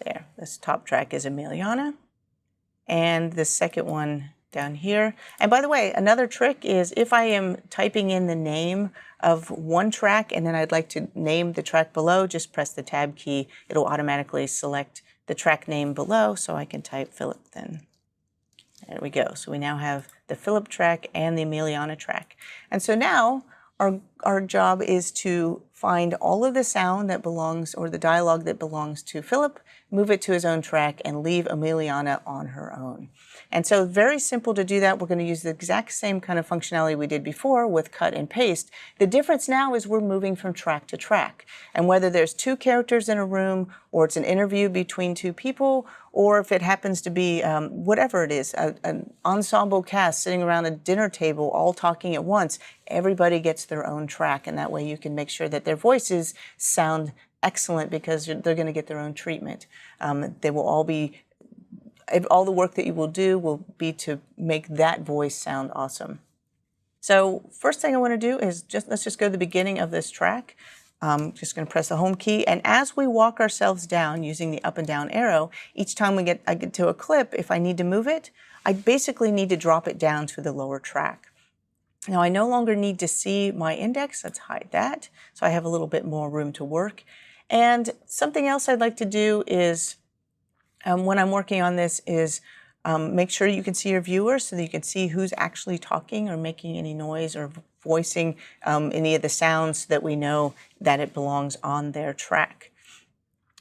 There, this top track is Emiliana. And the second one down here. And by the way, another trick is if I am typing in the name of one track and then I'd like to name the track below, just press the tab key. It'll automatically select the track name below, so I can type Philip then. There we go. So we now have the Philip track and the Emiliana track. And so now our job is to find all of the sound that belongs, or the dialogue that belongs to Philip, move it to his own track, and leave Emiliana on her own. And so very simple to do that. We're going to use the exact same kind of functionality we did before with cut and paste. The difference now is we're moving from track to track. And whether there's two characters in a room, or it's an interview between two people, or if it happens to be whatever it is, an ensemble cast sitting around a dinner table all talking at once, everybody gets their own track. And that way you can make sure that their voices sound excellent because they're going to get their own treatment. They will all be, all the work that you will do will be to make that voice sound awesome. So first thing I want to do is let's just go to the beginning of this track. I'm just going to press the home key, and as we walk ourselves down using the up and down arrow, each time I get to a clip, if I need to move it, I basically need to drop it down to the lower track. Now I no longer need to see my index. Let's hide that, so I have a little bit more room to work. And something else I'd like to do is, when I'm working on this, is make sure you can see your viewers so that you can see who's actually talking or making any noise or voicing any of the sounds that we know that it belongs on their track.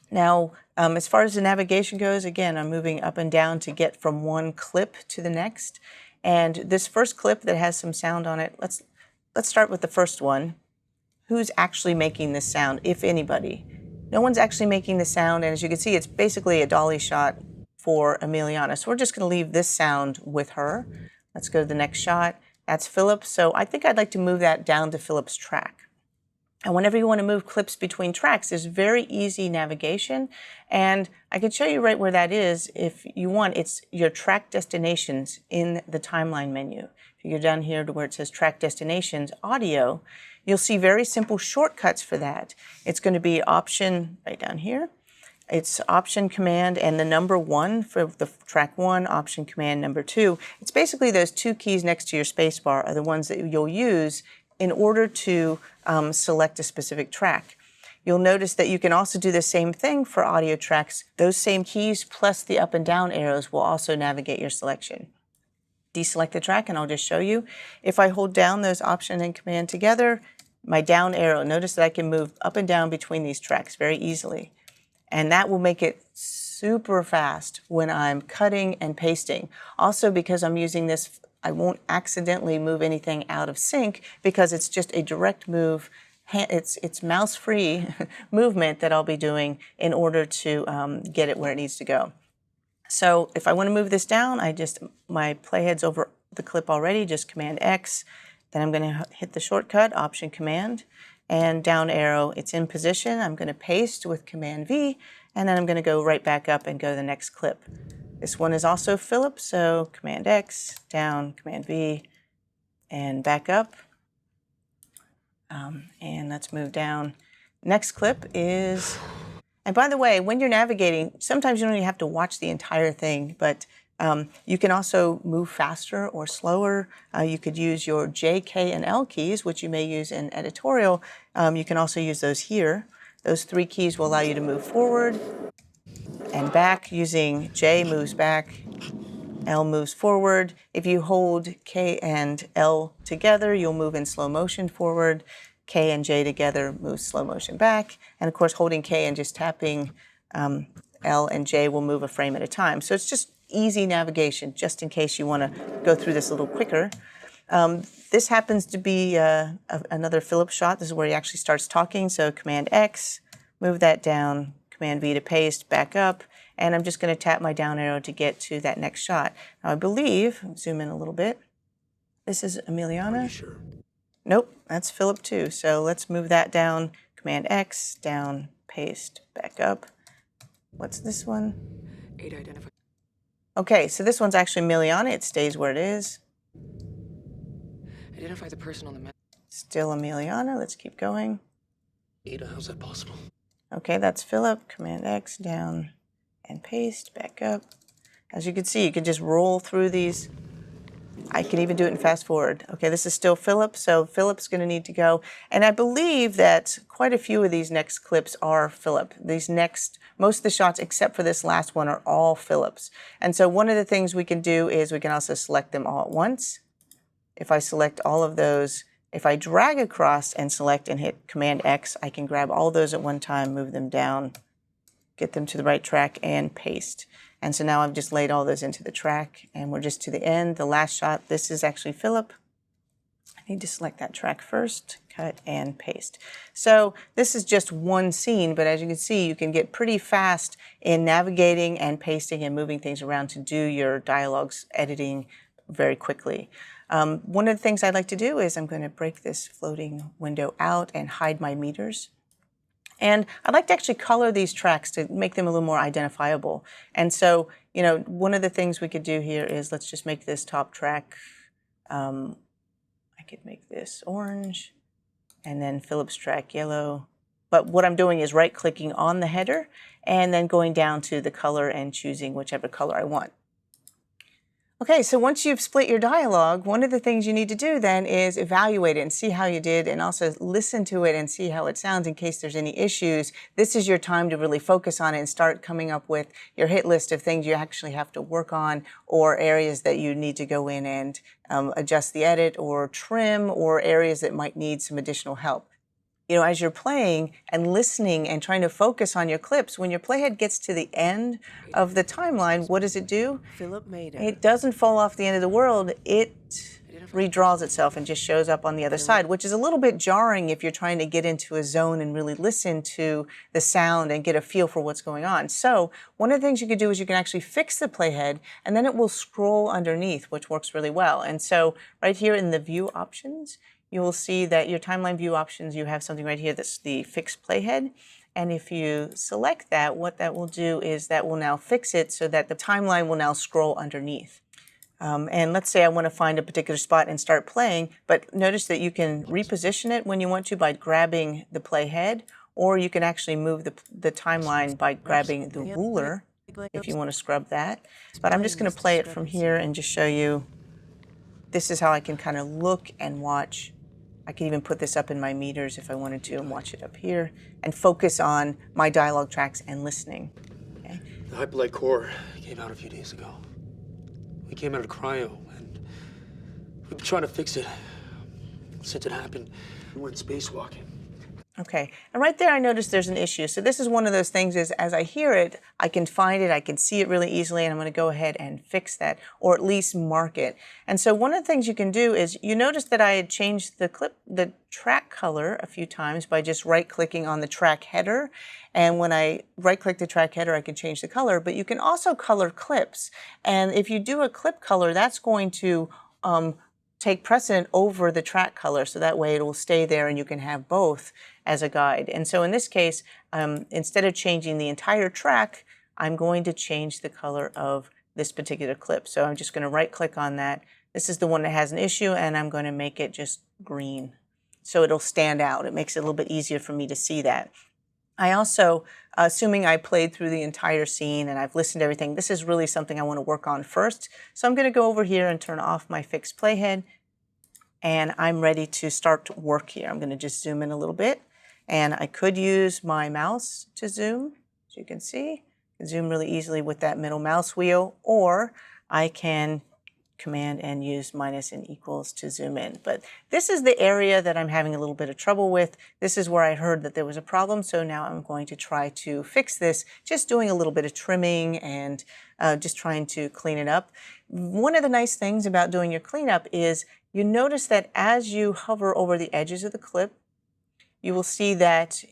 Now, as far as the navigation goes, again, I'm moving up and down to get from one clip to the next. And this first clip that has some sound on it, let's start with the first one. Who's actually making this sound, if anybody? No one's actually making the sound, and as you can see, it's basically a dolly shot for Emiliana. So we're just going to leave this sound with her. Let's go to the next shot. That's Philip. So I think I'd like to move that down to Philip's track. And whenever you want to move clips between tracks, there's very easy navigation. And I can show you right where that is if you want. It's your track destinations in the timeline menu. If you go down here to where it says track destinations, audio, you'll see very simple shortcuts for that. It's going to be option right down here. It's option command and the number 1 for the track 1, option command number 2. It's basically those two keys next to your space bar are the ones that you'll use in order to select a specific track. You'll notice that you can also do the same thing for audio tracks. Those same keys plus the up and down arrows will also navigate your selection. Deselect the track and I'll just show you. If I hold down those option and command together, my down arrow, notice that I can move up and down between these tracks very easily. And that will make it super fast when I'm cutting and pasting. Also, because I'm using this, I won't accidentally move anything out of sync because it's just a direct move. It's mouse-free movement that I'll be doing in order to get it where it needs to go. So if I want to move this down, my playhead's over the clip already, just Command X. Then I'm going to hit the shortcut, Option Command, and down arrow, it's in position. I'm going to paste with Command V, and then I'm going to go right back up and go to the next clip. This one is also Philip, so Command X, down, Command V, and back up. And let's move down. Next clip is, and by the way, when you're navigating, sometimes you don't even have to watch the entire thing, but you can also move faster or slower. You could use your J, K, and L keys, which you may use in editorial. You can also use those here. Those 3 keys will allow you to move forward and back. Using J moves back, L moves forward. If you hold K and L together, you'll move in slow motion forward. K and J together move slow motion back. And of course, holding K and just tapping L and J will move a frame at a time. So it's just easy navigation, just in case you want to go through this a little quicker. This happens to be another Philip shot. This is where he actually starts talking. So Command X, move that down, Command V to paste, back up, and I'm just going to tap my down arrow to get to that next shot. Now I believe, zoom in a little bit, this is Emiliana. Are you sure? Nope, that's Philip too. So let's move that down, Command X, down, paste, back up. What's this one? 8 identify. Okay, so this one's actually Emiliana. It stays where it is. Identify the person on the map. Still Emiliana. Let's keep going. Ada, how's that possible? Okay, that's Philip. Command X, down, and paste, back up. As you can see, you can just roll through these. I can even do it in fast forward. Okay, this is still Philip, so Philip's going to need to go. And I believe that quite a few of these next clips are Philip. Most of the shots, except for this last one, are all Philip's. And so one of the things we can do is we can also select them all at once. If I select all of those, If I drag across and select and hit Command X, I can grab all those at one time, move them down, get them to the right track, and paste. And so now I've just laid all those into the track, and we're just to the end. The last shot, this is actually Philip. I need to select that track first, cut and paste. So this is just one scene, but as you can see, you can get pretty fast in navigating and pasting and moving things around to do your dialogues editing very quickly. One of the things I'd like to do is I'm going to break this floating window out and hide my meters. And I'd like to actually color these tracks to make them a little more identifiable. And so, you know, one of the things we could do here is let's just make this top track, I could make this orange, and then Philip's track yellow. But what I'm doing is right-clicking on the header and then going down to the color and choosing whichever color I want. Okay, so once you've split your dialogue, one of the things you need to do then is evaluate it and see how you did, and also listen to it and see how it sounds in case there's any issues. This is your time to really focus on it and start coming up with your hit list of things you actually have to work on, or areas that you need to go in and adjust the edit or trim, or areas that might need some additional help. You know, as you're playing and listening and trying to focus on your clips, when your playhead gets to the end of the timeline, what does it do? Philip made It doesn't fall off the end of the world. It redraws itself and just shows up on the other side, which is a little bit jarring if you're trying to get into a zone and really listen to the sound and get a feel for what's going on. So one of the things you could do is you can actually fix the playhead, and then it will scroll underneath, which works really well. And so right here in the view options, you will see that your timeline view options, you have something right here that's the fixed playhead. And if you select that, what that will do is that will now fix it so that the timeline will now scroll underneath. And let's say I want to find a particular spot and start playing, but notice that you can reposition it when you want to by grabbing the playhead, or you can actually move the timeline by grabbing the ruler if you want to scrub that. But I'm just going to play it from here and just show you. This is how I can kind of look and watch. I can even put this up in my meters if I wanted to and watch it up here and focus on my dialogue tracks and listening. Okay. The hyperlight core came out a few days ago. We came out of cryo, and we've been trying to fix it. Since it happened, we went spacewalking. Okay, and right there I noticed there's an issue. So this is one of those things is as I hear it, I can find it, I can see it really easily, and I'm going to go ahead and fix that, or at least mark it. And so one of the things you can do is, you notice that I had changed the track color a few times by just right-clicking on the track header. And when I right-click the track header, I can change the color, but you can also color clips. And if you do a clip color, that's going to take precedent over the track color, so that way it will stay there and you can have both as a guide. And so in this case, instead of changing the entire track, I'm going to change the color of this particular clip. So I'm just going to right click on that. This is the one that has an issue, and I'm going to make it just green so it'll stand out. It makes it a little bit easier for me to see that. I also, assuming I played through the entire scene and I've listened to everything, this is really something I want to work on first. So I'm going to go over here and turn off my fixed playhead, and I'm ready to start work here. I'm going to just zoom in a little bit, and I could use my mouse to zoom, as you can see. I can zoom really easily with that middle mouse wheel, or I can Command and use minus and equals to zoom in. But this is the area that I'm having a little bit of trouble with. This is where I heard that there was a problem, so now I'm going to try to fix this, just doing a little bit of trimming and just trying to clean it up. One of the nice things about doing your cleanup is you notice that as you hover over the edges of the clip, you will see that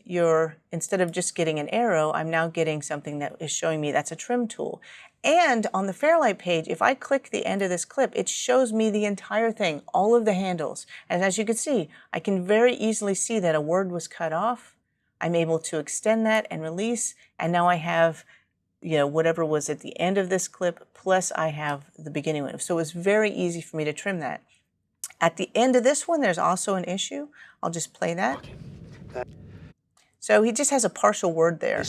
instead of just getting an arrow, I'm now getting something that is showing me that's a trim tool. And on the Fairlight page, if I click the end of this clip, it shows me the entire thing, all of the handles. And as you can see, I can very easily see that a word was cut off. I'm able to extend that and release, and now I have, you know, whatever was at the end of this clip, plus I have the beginning one. So it's very easy for me to trim that. At the end of this one, there's also an issue. I'll just play that. So he just has a partial word there.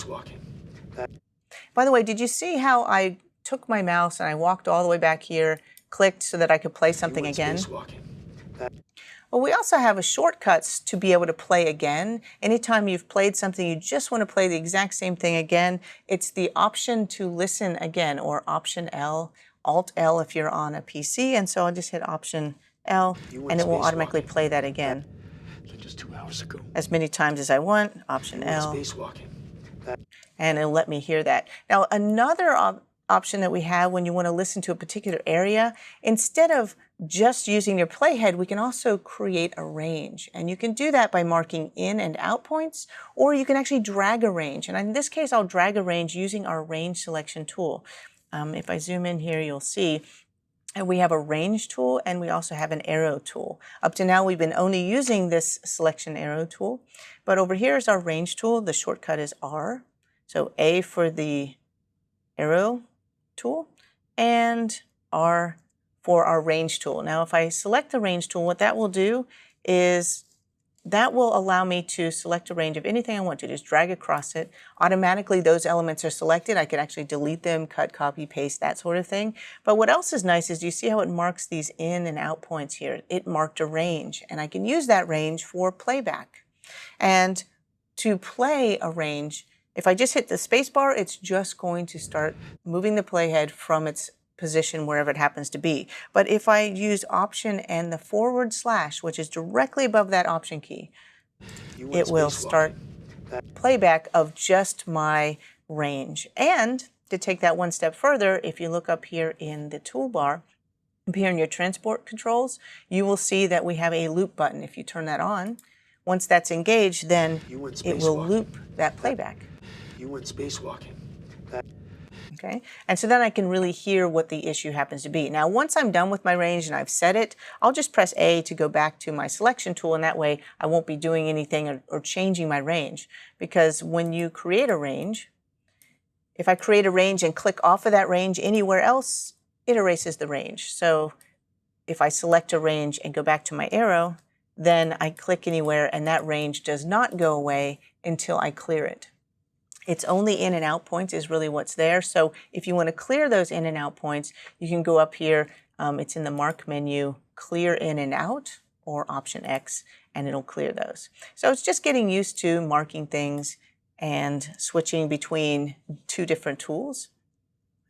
By the way, did you see how I took my mouse and I walked all the way back here, clicked so that I could play something again? Well, we also have a shortcuts to be able to play again. Anytime you've played something, you just want to play the exact same thing again, it's the option to listen again, or Option L, Alt L if you're on a PC. And so I'll just hit Option L, You went and it will automatically spacewalking. play that again Like just 2 hours ago. as many times as I want. Option You went L. spacewalking. And it'll let me hear that. Now, another option that we have when you want to listen to a particular area, instead of just using your playhead, we can also create a range. And you can do that by marking in and out points, or you can actually drag a range. And in this case, I'll drag a range using our range selection tool. If I zoom in here, you'll see and we have a range tool and we also have an arrow tool. Up to now, we've been only using this selection arrow tool, but over here is our range tool. The shortcut is R. So A for the arrow tool and R for our range tool. Now, if I select the range tool, what that will do is that will allow me to select a range of anything I want to. Just drag across it. Automatically, those elements are selected. I can actually delete them, cut, copy, paste, that sort of thing. But what else is nice is you see how it marks these in and out points here. It marked a range, and I can use that range for playback. And to play a range, if I just hit the space bar, it's just going to start moving the playhead from its position wherever it happens to be. But if I use Option and the /, which is directly above that Option key, it will start playback of just my range. And to take that one step further, if you look up here in the toolbar, up here in your transport controls, you will see that we have a loop button. If you turn that on, once that's engaged, then it will loop that playback. You went spacewalking. Okay, and so then I can really hear what the issue happens to be. Now, once I'm done with my range and I've set it, I'll just press A to go back to my selection tool, and that way I won't be doing anything or changing my range. Because when you create a range, if I create a range and click off of that range anywhere else, it erases the range. So if I select a range and go back to my arrow, then I click anywhere and that range does not go away until I clear it. It's only in and out points is really what's there. So if you want to clear those in and out points, you can go up here. It's in the mark menu, clear in and out, or Option X, and it'll clear those. So it's just getting used to marking things and switching between two different tools.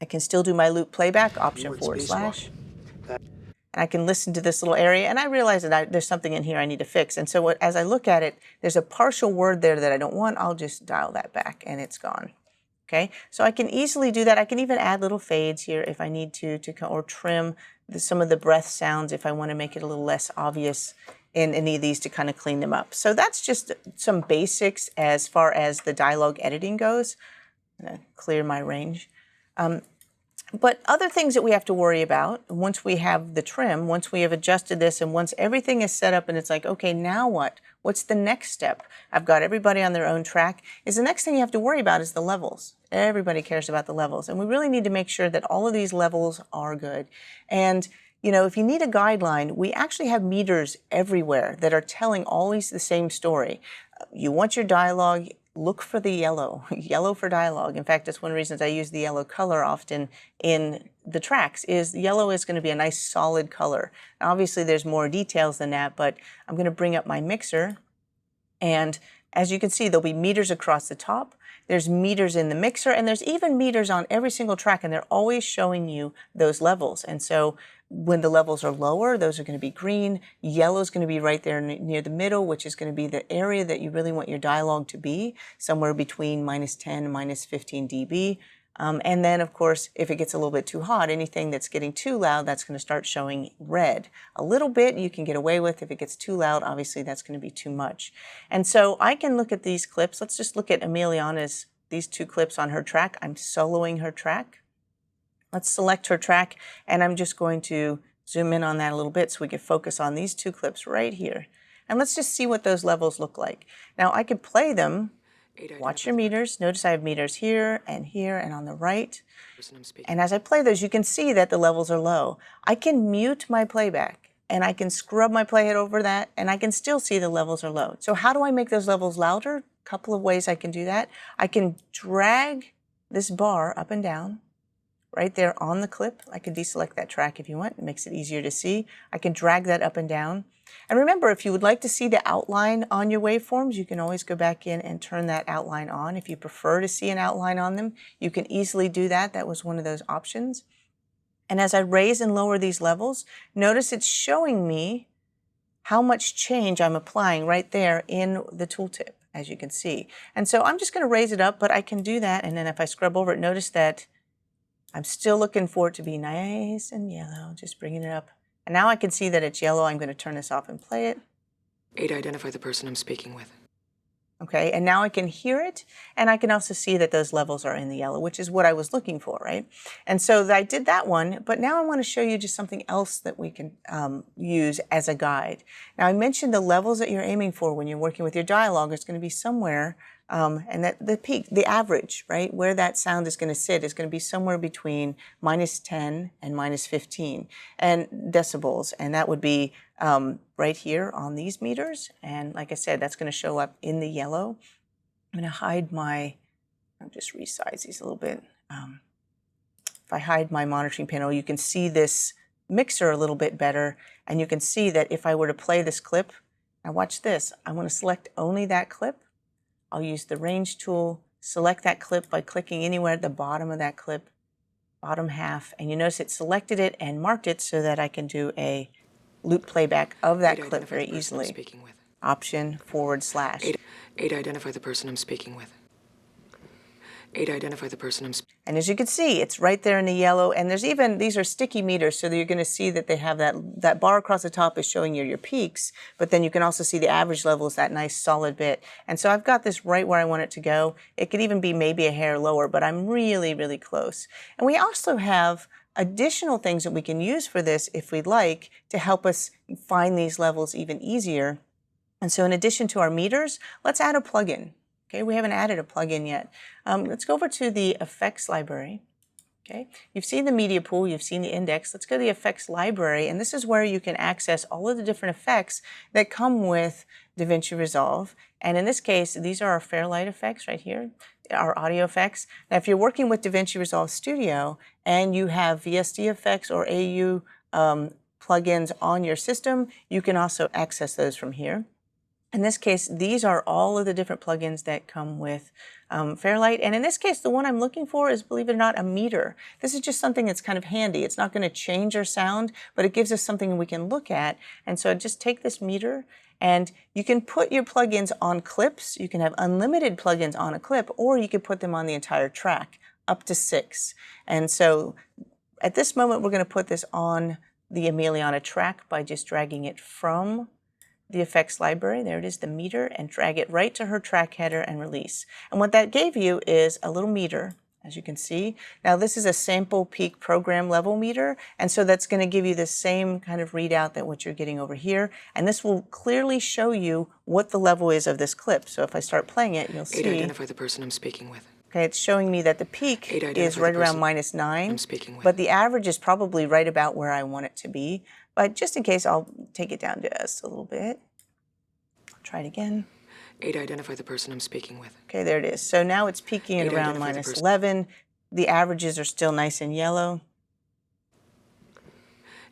I can still do my loop playback, Option /. And I can listen to this little area, and I realize that there's something in here I need to fix. And so as I look at it, there's a partial word there that I don't want. I'll just dial that back, and it's gone. Okay, so I can easily do that. I can even add little fades here if I need to or trim some of the breath sounds if I want to make it a little less obvious in any of these to kind of clean them up. So that's just some basics as far as the dialogue editing goes. I'm going to clear my range. But other things that we have to worry about once we have the trim, once we have adjusted this, and once everything is set up and it's like, okay, now what? What's the next step? I've got everybody on their own track. The next thing you have to worry about is the levels. Everybody cares about the levels. And we really need to make sure that all of these levels are good. And you know, if you need a guideline, we actually have meters everywhere that are telling always the same story. You want your dialogue, look for the yellow, yellow for dialogue. In fact, that's one of the reasons I use the yellow color often in the tracks, is yellow is going to be a nice solid color. Now, obviously, there's more details than that, but I'm going to bring up my mixer. And as you can see, there'll be meters across the top. There's meters in the mixer, and there's even meters on every single track, and they're always showing you those levels. And so when the levels are lower, those are going to be green. Yellow is going to be right there near the middle, which is going to be the area that you really want your dialogue to be, somewhere between -10 and -15 dB. And then, of course, if it gets a little bit too hot, anything that's getting too loud, that's going to start showing red. A little bit you can get away with. If it gets too loud, obviously that's going to be too much. And so I can look at these clips. Let's just look at Emiliana's, these two clips on her track. I'm soloing her track. Let's select her track, and I'm just going to zoom in on that a little bit so we can focus on these two clips right here. And let's just see what those levels look like. Now, I could play them. Watch your meters. Notice I have meters here and on the right. And as I play those, you can see that the levels are low. I can mute my playback, and I can scrub my playhead over that, and I can still see the levels are low. So how do I make those levels louder? A couple of ways I can do that. I can drag this bar up and down right there on the clip. I can deselect that track if you want. It makes it easier to see. I can drag that up and down. And remember, if you would like to see the outline on your waveforms, you can always go back in and turn that outline on. If you prefer to see an outline on them, you can easily do that. That was one of those options. And as I raise and lower these levels, notice it's showing me how much change I'm applying right there in the tooltip, as you can see. And so I'm just going to raise it up, but I can do that. And then if I scrub over it, notice that I'm still looking for it to be nice and yellow, just bringing it up. And now I can see that it's yellow. I'm going to turn this off and play it. 8, identify the person I'm speaking with. Okay, and now I can hear it, and I can also see that those levels are in the yellow, which is what I was looking for, right? And so I did that one, but now I want to show you just something else that we can use as a guide. Now I mentioned the levels that you're aiming for when you're working with your dialogue is going to be somewhere, and that the peak, the average, right, where that sound is going to sit is going to be somewhere between -10 and -15 and decibels, and that would be right here on these meters. And like I said, that's going to show up in the yellow. I'm going to hide I'll just resize these a little bit. If I hide my monitoring panel, you can see this mixer a little bit better, and you can see that if I were to play this clip, now watch this, I want to select only that clip. I'll use the range tool, select that clip by clicking anywhere at the bottom of that clip, bottom half, and you notice it selected it and marked it so that I can do a loop playback of that 8, clip identify very the person I'm easily. speaking with. Option /. 8, identify the person I'm speaking with. 8, identify the person I'm speaking And as you can see, it's right there in the yellow, and there's even, these are sticky meters, so that you're going to see that they have that bar across the top is showing you your peaks, but then you can also see the average level is that nice solid bit. And so I've got this right where I want it to go. It could even be maybe a hair lower, but I'm really, really close. And we also have additional things that we can use for this if we'd like to help us find these levels even easier. And so in addition to our meters, let's add a plugin. Okay, we haven't added a plugin yet. Let's go over to the effects library. Okay, you've seen the media pool, you've seen the index. Let's go to the effects library, and this is where you can access all of the different effects that come with DaVinci Resolve. And in this case, these are our Fairlight effects right here, our audio effects. Now, if you're working with DaVinci Resolve Studio and you have VST effects or AU plugins on your system, you can also access those from here. In this case, these are all of the different plugins that come with Fairlight. And in this case, the one I'm looking for is, believe it or not, a meter. This is just something that's kind of handy. It's not going to change our sound, but it gives us something we can look at. And so just take this meter, and you can put your plugins on clips. You can have unlimited plugins on a clip, or you can put them on the entire track, up to 6. And so at this moment, we're going to put this on the Emiliana track by just dragging it from the effects library, there it is, the meter, and drag it right to her track header and release. And what that gave you is a little meter, as you can see. Now this is a sample peak program level meter, and so that's going to give you the same kind of readout that what you're getting over here, and this will clearly show you what the level is of this clip. So if I start playing it, you'll 8, see, identify the person I'm speaking with. okay, it's showing me that the peak 8, identify is the right around person -9, I'm speaking with. but the average is probably right about where I want it to be. But just in case, I'll take it down just a little bit. Try it again. 8, identify the person I'm speaking with. Okay, there it is. So now it's peaking at 8, around identify the person. -11. The averages are still nice and yellow.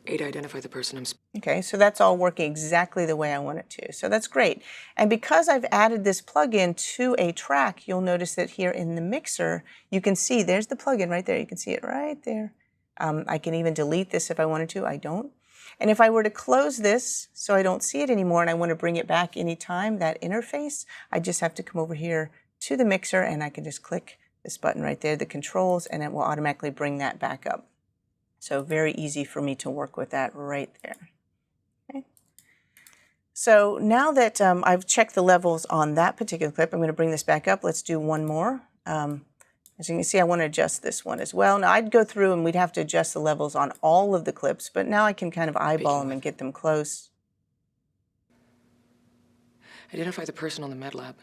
8, identify the person I'm speaking Okay, so that's all working exactly the way I want it to. So that's great. And because I've added this plugin to a track, you'll notice that here in the mixer, you can see there's the plugin right there. You can see it right there. I can even delete this if I wanted to. I don't. And if I were to close this so I don't see it anymore and I want to bring it back anytime, that interface, I just have to come over here to the mixer and I can just click this button right there, the controls, and it will automatically bring that back up. So very easy for me to work with that right there. Okay. So now that I've checked the levels on that particular clip, I'm going to bring this back up. Let's do one more. As you can see, I want to adjust this one as well. Now, I'd go through and we'd have to adjust the levels on all of the clips, but now I can kind of eyeball them and get them close. with. Identify the person on the med lab.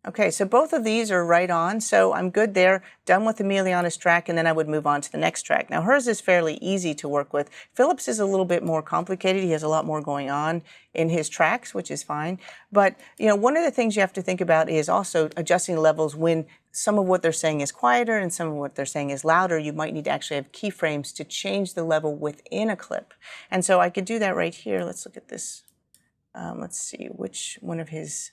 Okay, so both of these are right on, so I'm good there, done with Emiliana's track, and then I would move on to the next track. Now, hers is fairly easy to work with. Philip's is a little bit more complicated. He has a lot more going on in his tracks, which is fine. But, you know, one of the things you have to think about is also adjusting levels when some of what they're saying is quieter and some of what they're saying is louder. You might need to actually have keyframes to change the level within a clip. And so I could do that right here. Let's look at this. Let's see, which one of his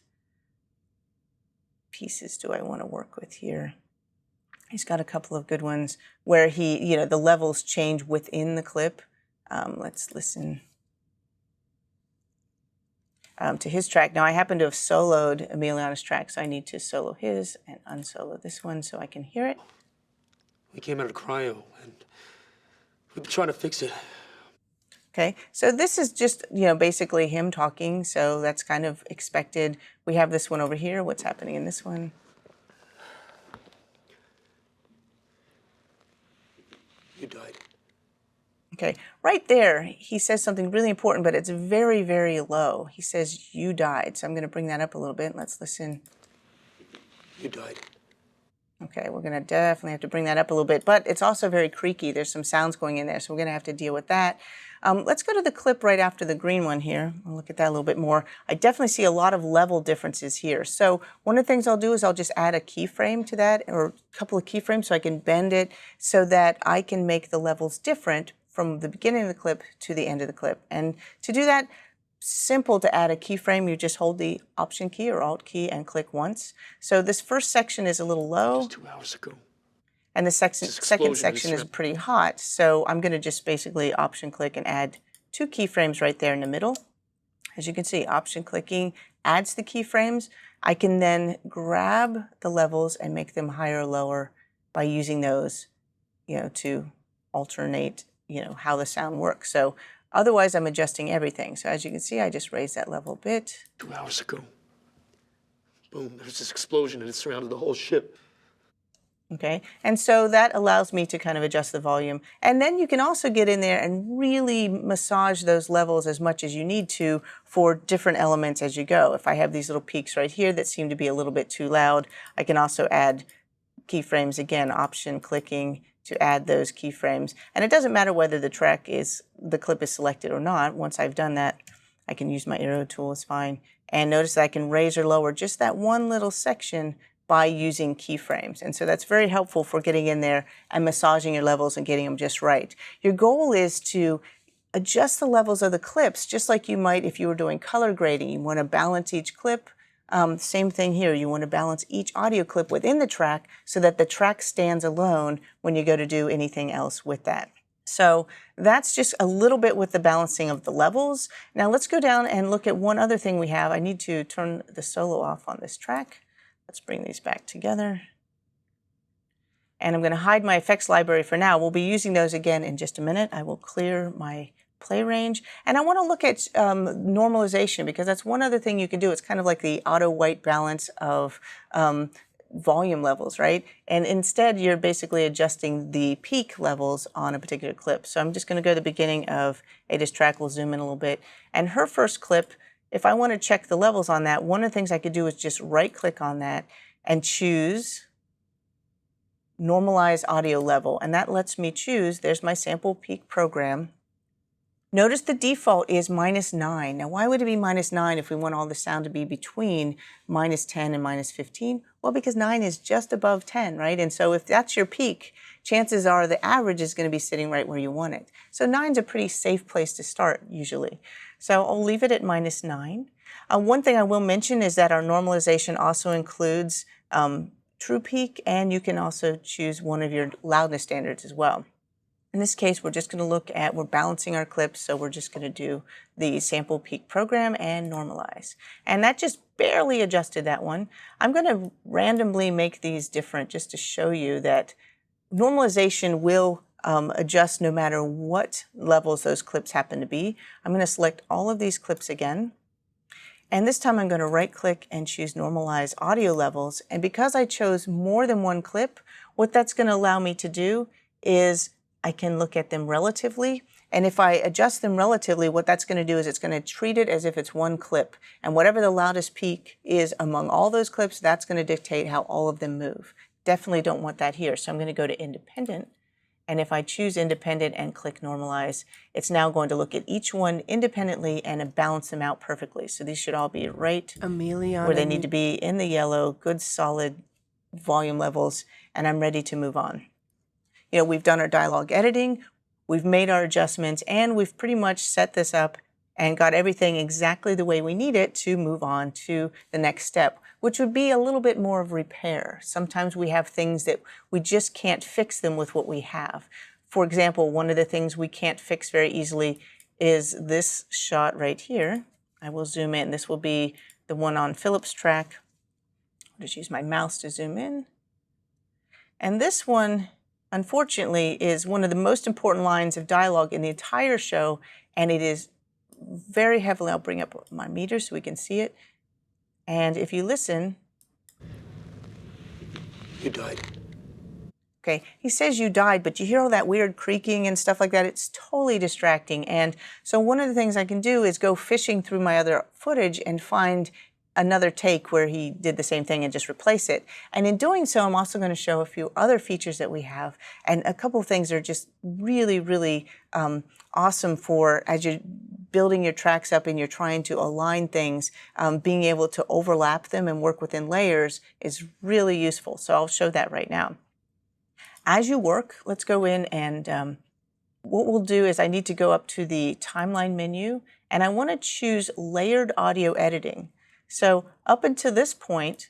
pieces do I want to work with here? He's got a couple of good ones where the levels change within the clip. Let's listen to his track. Now, I happen to have soloed Emiliana's track, so I need to solo his and unsolo this one so I can hear it. We came out of cryo, and we've been trying to fix it. Okay, so this is just, basically him talking, so that's kind of expected. We have this one over here. What's happening in this one? You died. Okay, right there, he says something really important, but it's very, very low. He says, you died. So I'm going to bring that up a little bit. Let's listen. You died. Okay, we're going to definitely have to bring that up a little bit, but it's also very creaky. There's some sounds going in there, so we're going to have to deal with that. Let's go to the clip right after the green one here. I'll look at that a little bit more. I definitely see a lot of level differences here. So one of the things I'll do is I'll just add a keyframe to that, or a couple of keyframes, so I can bend it so that I can make the levels different from the beginning of the clip to the end of the clip. And to do that, simple to add a keyframe. You just hold the Option key or Alt key and click once. So this first section is a little low. Just 2 hours ago. And the second section is pretty hot. So I'm going to just basically Option click and add 2 keyframes right there in the middle. As you can see, Option clicking adds the keyframes. I can then grab the levels and make them higher or lower by using those, to alternate, how the sound works. So otherwise, I'm adjusting everything. So as you can see, I just raised that level a bit. 2 hours ago. Boom, there's this explosion and it surrounded the whole ship. Okay, and so that allows me to kind of adjust the volume. And then you can also get in there and really massage those levels as much as you need to for different elements as you go. If I have these little peaks right here that seem to be a little bit too loud, I can also add keyframes, again, Option clicking to add those keyframes. And it doesn't matter whether the clip is selected or not. Once I've done that, I can use my arrow tool, it's fine. And notice that I can raise or lower just that one little section by using keyframes. And so that's very helpful for getting in there and massaging your levels and getting them just right. Your goal is to adjust the levels of the clips just like you might if you were doing color grading. You want to balance each clip. Same thing here. You want to balance each audio clip within the track so that the track stands alone when you go to do anything else with that. So that's just a little bit with the balancing of the levels. Now let's go down and look at one other thing we have. I need to turn the solo off on this track. Let's bring these back together. And I'm going to hide my effects library for now. We'll be using those again in just a minute. I will clear my play range. And I want to look at normalization because that's one other thing you can do. It's kind of like the auto white balance of volume levels, right? And instead, you're basically adjusting the peak levels on a particular clip. So I'm just going to go to the beginning of Ada's track. We'll zoom in a little bit. And her first clip, if I want to check the levels on that, one of the things I could do is just right-click on that and choose Normalize Audio Level. And that lets me choose, there's my sample peak program. Notice the default is -9. Now, why would it be -9 if we want all the sound to be between -10 and -15? Well, because 9 is just above 10, right? And so if that's your peak, chances are the average is going to be sitting right where you want it. So 9's a pretty safe place to start, usually. So I'll leave it at -9. One thing I will mention is that our normalization also includes true peak, and you can also choose one of your loudness standards as well. In this case, we're just going to look at, we're balancing our clips, so we're just going to do the sample peak program and normalize. And that just barely adjusted that one. I'm going to randomly make these different just to show you that normalization will adjust no matter what levels those clips happen to be. I'm going to select all of these clips again. And this time I'm going to right-click and choose Normalize Audio Levels. And because I chose more than one clip, what that's going to allow me to do is I can look at them relatively. And if I adjust them relatively, what that's going to do is it's going to treat it as if it's one clip. And whatever the loudest peak is among all those clips, that's going to dictate how all of them move. Definitely don't want that here. So I'm going to go to Independent. And if I choose Independent and click Normalize, it's now going to look at each one independently and balance them out perfectly. So these should all be right where they need to be in the yellow, good solid volume levels, and I'm ready to move on. We've done our dialogue editing, we've made our adjustments, and we've pretty much set this up and got everything exactly the way we need it to move on to the next step, which would be a little bit more of repair. Sometimes we have things that we just can't fix them with what we have. For example, one of the things we can't fix very easily is this shot right here. I will zoom in. This will be the one on Philip's track. I'll just use my mouse to zoom in. And this one, unfortunately, is one of the most important lines of dialogue in the entire show, and it is very heavily, I'll bring up my meter so we can see it. And if you listen. You died. Okay, he says you died, but you hear all that weird creaking and stuff like that. It's totally distracting. And so one of the things I can do is go fishing through my other footage and find another take where he did the same thing and just replace it. And in doing so, I'm also going to show a few other features that we have. And a couple of things are just really, really awesome for as you're building your tracks up and you're trying to align things, being able to overlap them and work within layers is really useful. So I'll show that right now. As you work, let's go in and what we'll do is I need to go up to the timeline menu and I want to choose layered audio editing. So up until this point,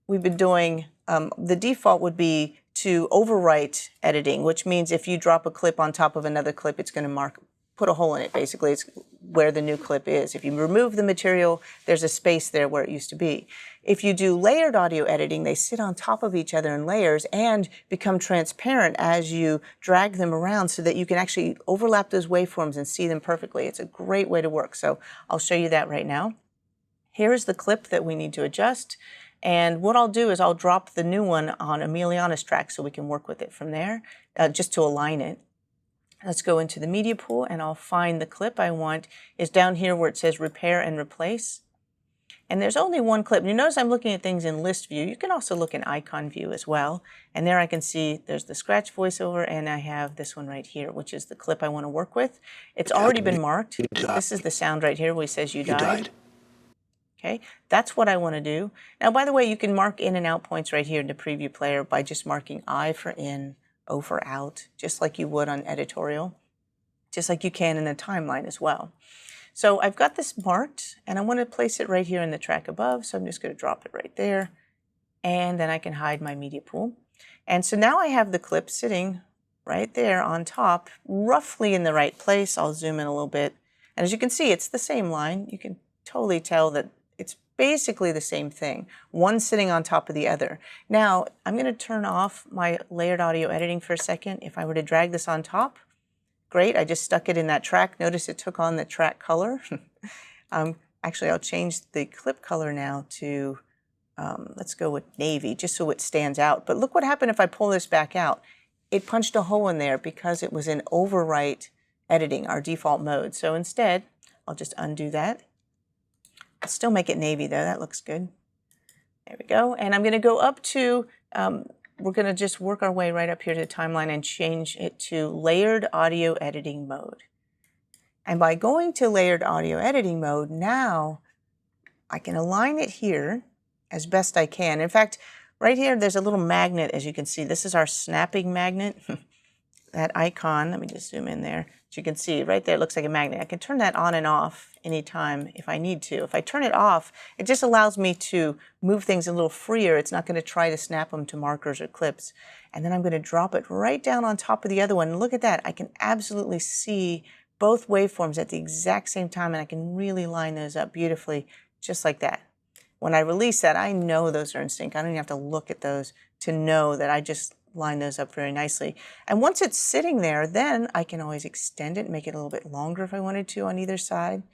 we've been doing, the default would be to overwrite editing, which means if you drop a clip on top of another clip, it's going to put a hole in it, basically. It's where the new clip is. If you remove the material, there's a space there where it used to be. If you do layered audio editing, they sit on top of each other in layers and become transparent as you drag them around so that you can actually overlap those waveforms and see them perfectly. It's a great way to work. So I'll show you that right now. Here's the clip that we need to adjust. And what I'll do is I'll drop the new one on Emiliana's track so we can work with it from there, just to align it. Let's go into the media pool and I'll find the clip I want. Is down here where it says repair and replace. And there's only one clip. You notice I'm looking at things in list view. You can also look in icon view as well. And there I can see there's the scratch voiceover and I have this one right here, which is the clip I want to work with. It's already been marked. This is the sound right here where he says you died. Okay, that's what I want to do. Now, by the way, you can mark in and out points right here in the preview player by just marking I for in, O for out, just like you would on editorial, just like you can in the timeline as well. So I've got this marked, and I want to place it right here in the track above, so I'm just going to drop it right there, and then I can hide my media pool. And so now I have the clip sitting right there on top, roughly in the right place. I'll zoom in a little bit, and as you can see, it's the same line. You can totally tell that it's basically the same thing, one sitting on top of the other. Now, I'm going to turn off my layered audio editing for a second. If I were to drag this on top, great, I just stuck it in that track. Notice it took on the track color. Actually, I'll change the clip color now to, let's go with navy, just so it stands out. But look what happened if I pull this back out. It punched a hole in there because it was in overwrite editing, our default mode. So instead, I'll just undo that. I'll still make it navy though, that looks good. There we go. And I'm going to go up to, we're going to just work our way right up here to the timeline and change it to layered audio editing mode. And by going to layered audio editing mode, now I can align it here as best I can. In fact, right here, there's a little magnet, as you can see. This is our snapping magnet. That icon, let me just zoom in there. As you can see, right there, it looks like a magnet. I can turn that on and off anytime if I need to. If I turn it off, it just allows me to move things a little freer. It's not going to try to snap them to markers or clips. And then I'm going to drop it right down on top of the other one. And look at that. I can absolutely see both waveforms at the exact same time, and I can really line those up beautifully, just like that. When I release that, I know those are in sync. I don't even have to look at those to know that I just line those up very nicely. And once it's sitting there, then I can always extend it, make it a little bit longer if I wanted to on either side.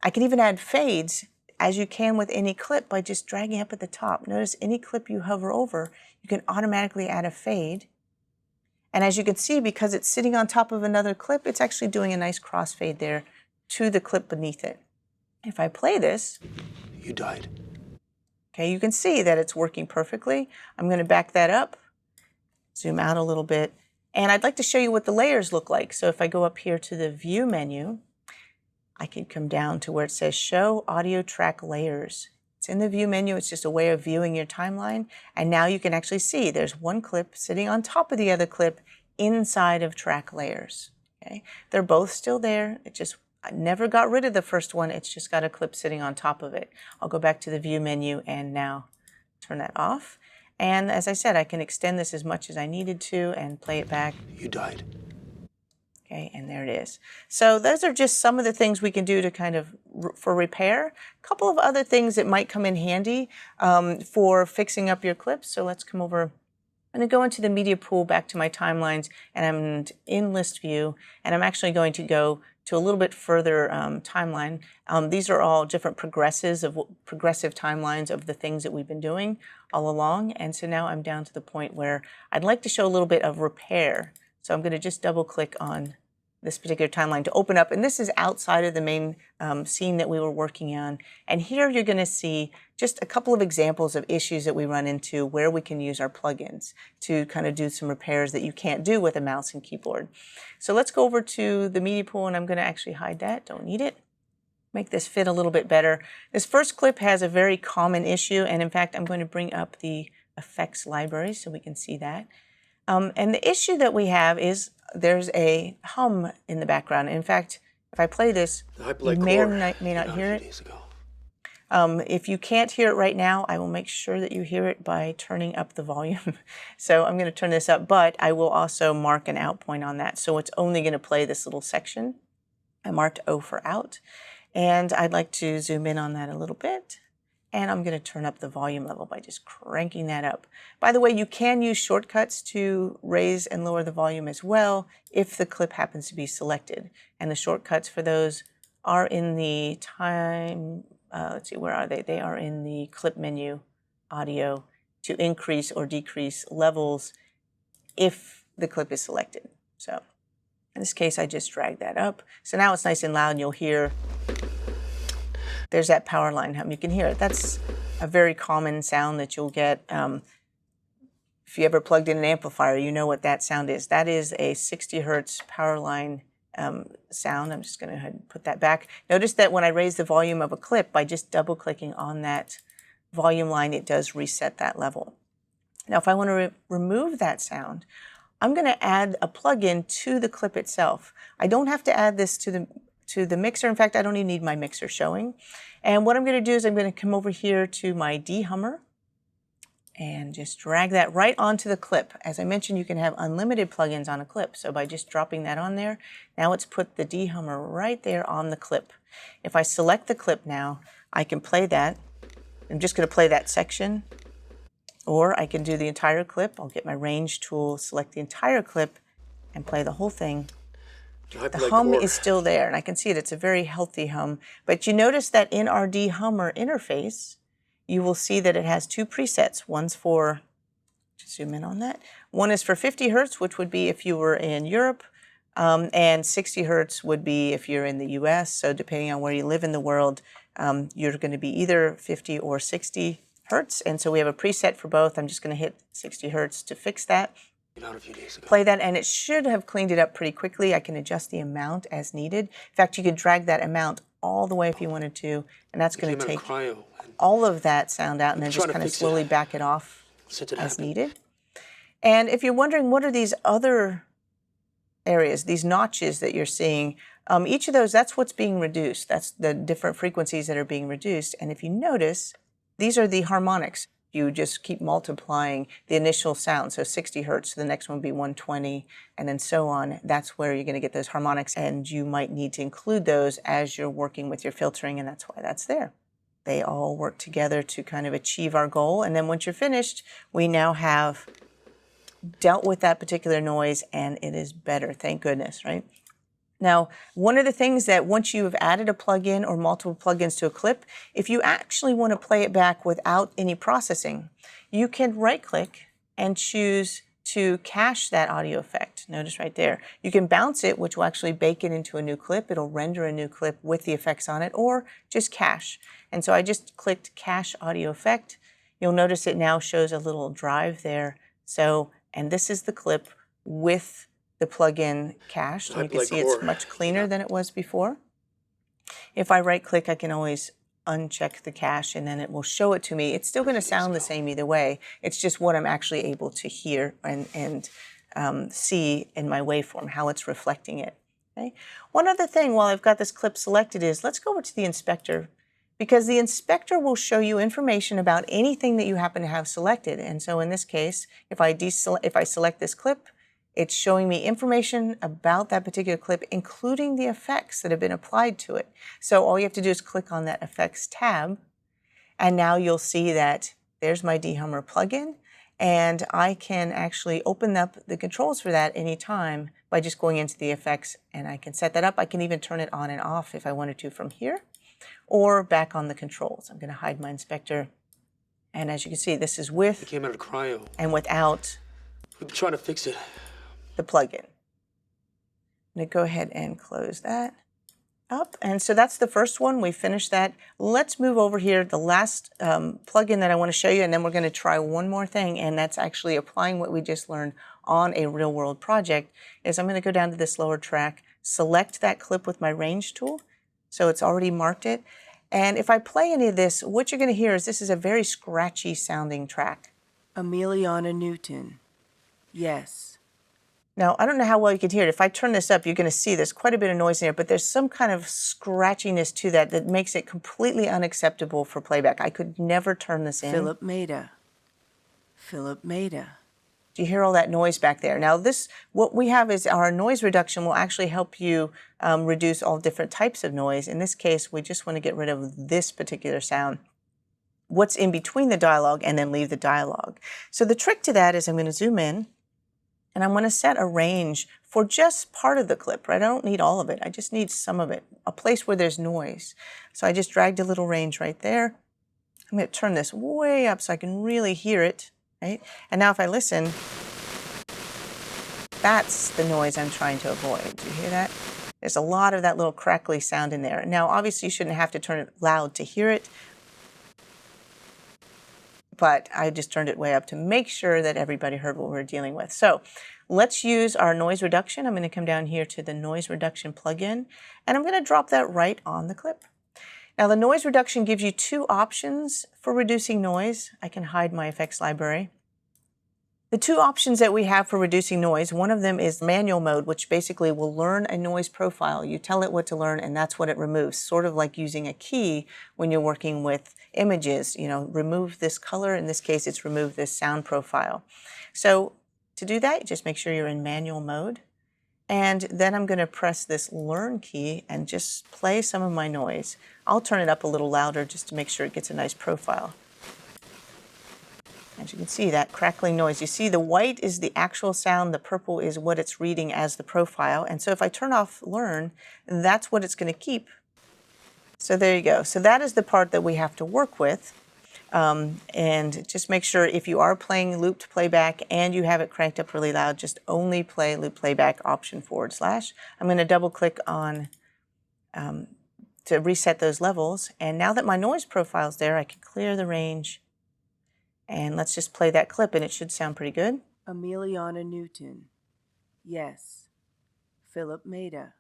I can even add fades, as you can with any clip, by just dragging up at the top. Notice any clip you hover over, you can automatically add a fade. And as you can see, because it's sitting on top of another clip, it's actually doing a nice crossfade there to the clip beneath it. If I play this, You died. okay, you can see that it's working perfectly. I'm going to back that up. Zoom out a little bit. And I'd like to show you what the layers look like. So if I go up here to the View menu, I can come down to where it says Show Audio Track Layers. It's in the View menu. It's just a way of viewing your timeline. And now you can actually see there's one clip sitting on top of the other clip inside of track layers. Okay? They're both still there. It just I never got rid of the first one. It's just got a clip sitting on top of it. I'll go back to the view menu and now turn that off. And as I said, I can extend this as much as I needed to and play it back. You died. Okay, and there it is. So those are just some of the things we can do to kind of for repair. A couple of other things that might come in handy for fixing up your clips. So let's come over. I'm going to go into the media pool back to my timelines, and I'm in list view, and I'm actually going to go to a little bit further timeline. These are all different progressive timelines of the things that we've been doing all along. And so now I'm down to the point where I'd like to show a little bit of repair. So I'm going to just double click on this particular timeline to open up. And this is outside of the main scene that we were working on. And here you're going to see just a couple of examples of issues that we run into where we can use our plugins to kind of do some repairs that you can't do with a mouse and keyboard. So let's go over to the media pool, and I'm going to actually hide that. Don't need it. Make this fit a little bit better. This first clip has a very common issue. And in fact, I'm going to bring up the effects library so we can see that. And the issue that we have is there's a hum in the background. In fact, if I play this, you may or may not hear it. If you can't hear it right now, I will make sure that you hear it by turning up the volume. So I'm going to turn this up, but I will also mark an out point on that. So it's only going to play this little section. I marked O for out. And I'd like to zoom in on that a little bit. And I'm going to turn up the volume level by just cranking that up. By the way, you can use shortcuts to raise and lower the volume as well if the clip happens to be selected. And the shortcuts for those are in the let's see, where are they? They are in the clip menu, audio, to increase or decrease levels if the clip is selected. So in this case, I just drag that up. So now it's nice and loud, and you'll hear there's that power line hum. You can hear it. That's a very common sound that you'll get. If you ever plugged in an amplifier, you know what that sound is. That is a 60 hertz power line sound. I'm just going to go ahead and put that back. Notice that when I raise the volume of a clip, by just double clicking on that volume line, it does reset that level. Now, if I want to remove that sound, I'm going to add a plugin to the clip itself. I don't have to add this to the mixer. In fact, I don't even need my mixer showing. And what I'm going to do is I'm going to come over here to my dehummer and just drag that right onto the clip. As I mentioned, you can have unlimited plugins on a clip. So by just dropping that on there, now it's put the dehummer right there on the clip. If I select the clip now, I can play that. I'm just going to play that section, or I can do the entire clip. I'll get my range tool, select the entire clip, and play the whole thing. The hum is still there, and I can see it. It's a very healthy hum. But you notice that in our dehummer interface, you will see that it has two presets. One's for, just zoom in on that. One is for 50 hertz, which would be if you were in Europe, and 60 hertz would be if you're in the US. So depending on where you live in the world, you're going to be either 50 or 60 hertz. And so we have a preset for both. I'm just going to hit 60 hertz to fix that. Out a few days ago. Play that, and it should have cleaned it up pretty quickly. I can adjust the amount as needed. In fact, you could drag that amount all the way if you wanted to, and that's going to take all of that sound out and then just kind of slowly back it off as needed. And if you're wondering what are these other areas, these notches that you're seeing, each of those, that's what's being reduced. That's the different frequencies that are being reduced. And if you notice, these are the harmonics. You just keep multiplying the initial sound. So 60 hertz, the next one would be 120, and then so on. That's where you're going to get those harmonics, and you might need to include those as you're working with your filtering, and that's why that's there. They all work together to kind of achieve our goal, and then once you're finished, we now have dealt with that particular noise, and it is better, thank goodness, right? Now, one of the things that once you have added a plugin or multiple plugins to a clip, if you actually want to play it back without any processing, you can right-click and choose to cache that audio effect. Notice right there. You can bounce it, which will actually bake it into a new clip. It'll render a new clip with the effects on it, or just cache. And so I just clicked Cache Audio Effect. You'll notice it now shows a little drive there. So, and this is the clip with the plugin cached. And you can see it's much cleaner than it was before. If I right-click, I can always uncheck the cache, and then it will show it to me. It's still going to sound the same either way. It's just what I'm actually able to hear and see in my waveform, how it's reflecting it. Okay. One other thing while I've got this clip selected is let's go over to the inspector, because the inspector will show you information about anything that you happen to have selected. And so in this case, if I select this clip, it's showing me information about that particular clip, including the effects that have been applied to it. So all you have to do is click on that effects tab, and now you'll see that there's my dehummer plugin, and I can actually open up the controls for that anytime by just going into the effects, and I can set that up. I can even turn it on and off if I wanted to from here, or back on the controls. I'm going to hide my inspector, and as you can see, this is with It came out of cryo. and without We've been trying to fix it. the plugin. I'm going to go ahead and close that up. And so that's the first one. We finished that. Let's move over here. The last plugin that I want to show you, and then we're going to try one more thing, and that's actually applying what we just learned on a real world project, is I'm going to go down to this lower track, select that clip with my range tool. So it's already marked it. And if I play any of this, what you're going to hear is this is a very scratchy sounding track. Emiliana Newton. Yes. Now, I don't know how well you can hear it. If I turn this up, you're going to see there's quite a bit of noise in there, but there's some kind of scratchiness to that that makes it completely unacceptable for playback. I could never turn this in. Philip Maida. Philip Maida. Do you hear all that noise back there? Now, what we have is our noise reduction will actually help you reduce all different types of noise. In this case, we just want to get rid of this particular sound. What's in between the dialogue, and then leave the dialogue. So the trick to that is I'm going to zoom in, and I'm going to set a range for just part of the clip, right? I don't need all of it. I just need some of it, a place where there's noise. So I just dragged a little range right there. I'm going to turn this way up so I can really hear it, right? And now if I listen, that's the noise I'm trying to avoid. Do you hear that? There's a lot of that little crackly sound in there. Now, obviously, you shouldn't have to turn it loud to hear it, but I just turned it way up to make sure that everybody heard what we're dealing with. So let's use our noise reduction. I'm going to come down here to the noise reduction plugin, and I'm going to drop that right on the clip. Now, the noise reduction gives you two options for reducing noise. I can hide my effects library. The two options that we have for reducing noise, one of them is manual mode, which basically will learn a noise profile. You tell it what to learn, and that's what it removes, sort of like using a key when you're working with images. You know, remove this color. In this case, it's remove this sound profile. So to do that, just make sure you're in manual mode. And then I'm going to press this learn key and just play some of my noise. I'll turn it up a little louder just to make sure it gets a nice profile. As you can see, that crackling noise. You see the white is the actual sound, the purple is what it's reading as the profile. And so if I turn off learn, that's what it's going to keep. So there you go. So that is the part that we have to work with. And just make sure if you are playing looped playback and you have it cranked up really loud, just only play loop playback option /. I'm going to double click on to reset those levels. And now that my noise profile is there, I can clear the range. And let's just play that clip, and it should sound pretty good. Emiliana Newton. Yes. Philip Maida.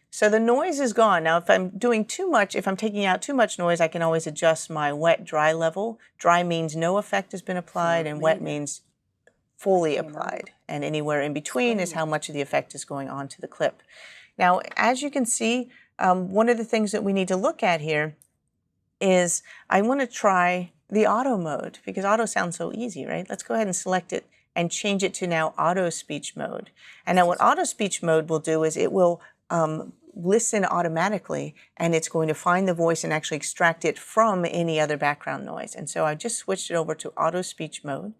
So the noise is gone. Now, if I'm doing too much, if I'm taking out too much noise, I can always adjust my wet-dry level. Dry means no effect has been applied, and wet means fully applied. And anywhere in between is how much of the effect is going on to the clip. Now, as you can see, one of the things that we need to look at here is I want to try the auto mode, because auto sounds so easy, right? Let's go ahead and select it and change it to now auto speech mode. And now what auto speech mode will do is it will listen automatically, and it's going to find the voice and actually extract it from any other background noise. And so I just switched it over to auto speech mode.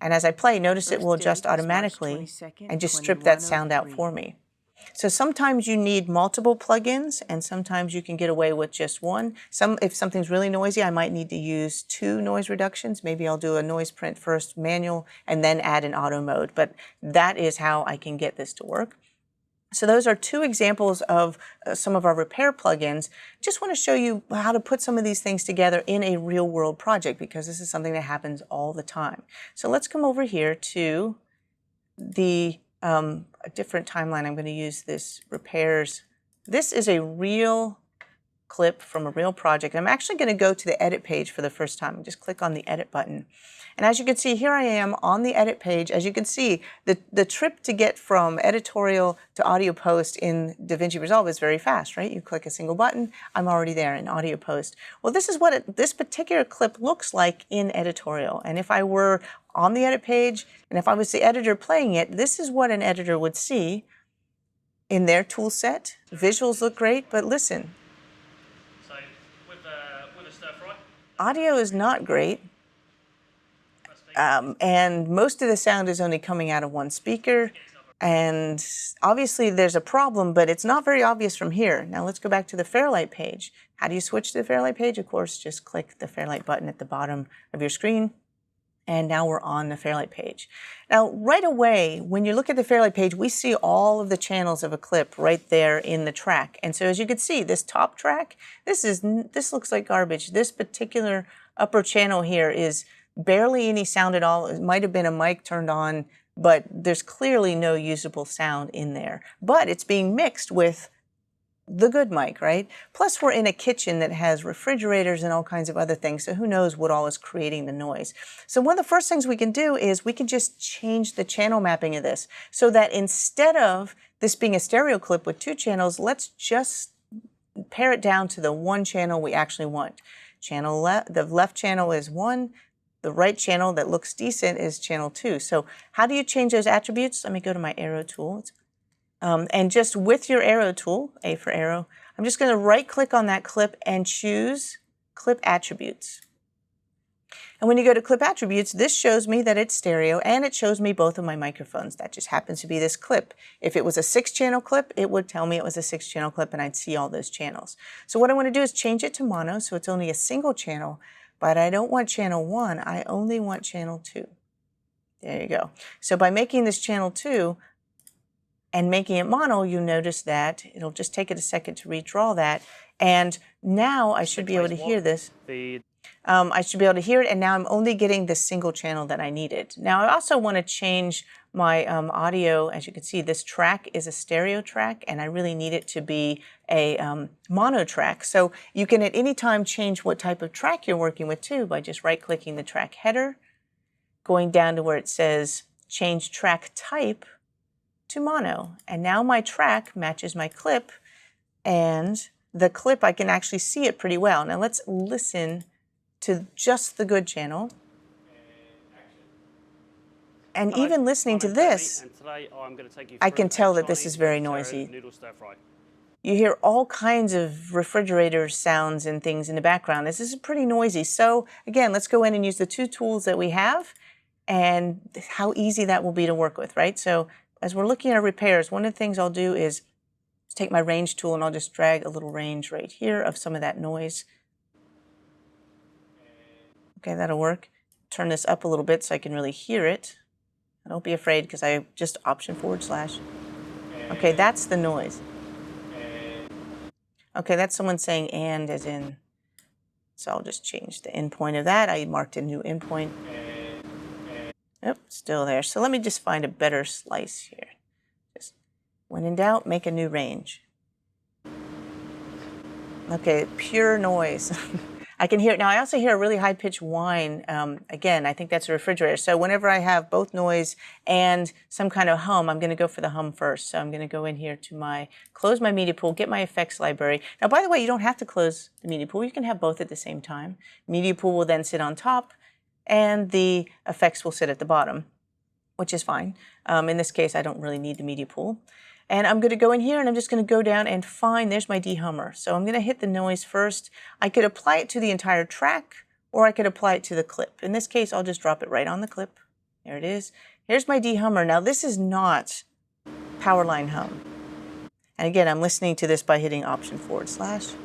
And as I play, notice it will adjust automatically and just strip that sound out for me. So sometimes you need multiple plugins, and sometimes you can get away with just one. If something's really noisy, I might need to use 2 noise reductions. Maybe I'll do a noise print first, manual, and then add an auto mode. But that is how I can get this to work. So those are 2 examples of some of our repair plugins. Just want to show you how to put some of these things together in a real world project, because this is something that happens all the time. So let's come over here to the a different timeline. I'm going to use this repairs. This is a real clip from a real project. I'm actually going to go to the edit page for the first time. Just click on the edit button. And as you can see, here I am on the edit page. As you can see, the trip to get from editorial to audio post in DaVinci Resolve is very fast, right? You click a single button, I'm already there in audio post. Well, this is what this particular clip looks like in editorial. And if I were on the edit page, and if I was the editor playing it, this is what an editor would see in their tool set. Visuals look great, but listen. So with a stir fry, Audio is not great. And most of the sound is only coming out of one speaker. And obviously there's a problem, but it's not very obvious from here. Now let's go back to the Fairlight page. How do you switch to the Fairlight page? Of course, just click the Fairlight button at the bottom of your screen. And now we're on the Fairlight page. Now, right away, when you look at the Fairlight page, we see all of the channels of a clip right there in the track. And so as you can see, this top track, this looks like garbage. This particular upper channel here is barely any sound at all. It might have been a mic turned on, but there's clearly no usable sound in there. But it's being mixed with the good mic, right? Plus we're in a kitchen that has refrigerators and all kinds of other things, so who knows what all is creating the noise. So one of the first things we can do is we can just change the channel mapping of this so that instead of this being a stereo clip with 2 channels, let's just pare it down to the 1 channel we actually want. The left channel is 1, the right channel that looks decent is channel 2. So how do you change those attributes? Let me go to my arrow tool. And just with your arrow tool, A for arrow, I'm just going to right click on that clip and choose clip attributes. And when you go to clip attributes, this shows me that it's stereo and it shows me both of my microphones. That just happens to be this clip. If it was a 6-channel clip, it would tell me it was a 6-channel clip and I'd see all those channels. So what I want to do is change it to mono so it's only a single channel, but I don't want channel 1, I only want channel 2. There you go. So by making this channel 2, and making it mono, you notice that it'll just take it a second to redraw that. And now I should be able to hear this. I should be able to hear it, and now I'm only getting the single channel that I needed. Now I also want to change my audio. As you can see, this track is a stereo track, and I really need it to be a mono track. So you can at any time change what type of track you're working with too by just right-clicking the track header, going down to where it says change track type to mono. And now my track matches my clip, and the clip, I can actually see it pretty well. Now let's listen to just the good channel. And even listening to this, I can tell that this is very noisy. You hear all kinds of refrigerator sounds and things in the background. This is pretty noisy. So again, let's go in and use the 2 tools that we have and how easy that will be to work with, right? So as we're looking at repairs, one of the things I'll do is take my range tool and I'll just drag a little range right here of some of that noise. Okay, that'll work. Turn this up a little bit so I can really hear it. Don't be afraid because I just Option / Okay, that's the noise. Okay, that's someone saying and as in. So I'll just change the endpoint of that. I marked a new endpoint. Yep, still there. So let me just find a better slice here. Just when in doubt, make a new range. Okay, pure noise. I can hear it. Now I also hear a really high-pitched whine. Again, I think that's a refrigerator. So whenever I have both noise and some kind of hum, I'm going to go for the hum first. So I'm going to go in here to close my media pool, get my effects library. Now, by the way, you don't have to close the media pool. You can have both at the same time. Media pool will then sit on top, and the effects will sit at the bottom, which is fine. In this case, I don't really need the media pool. And I'm going to go in here and I'm just going to go down and find, there's my dehummer. So I'm going to hit the noise first. I could apply it to the entire track, or I could apply it to the clip. In this case, I'll just drop it right on the clip. There it is. Here's my dehummer. Now this is not Powerline hum. And again, I'm listening to this by hitting Option /.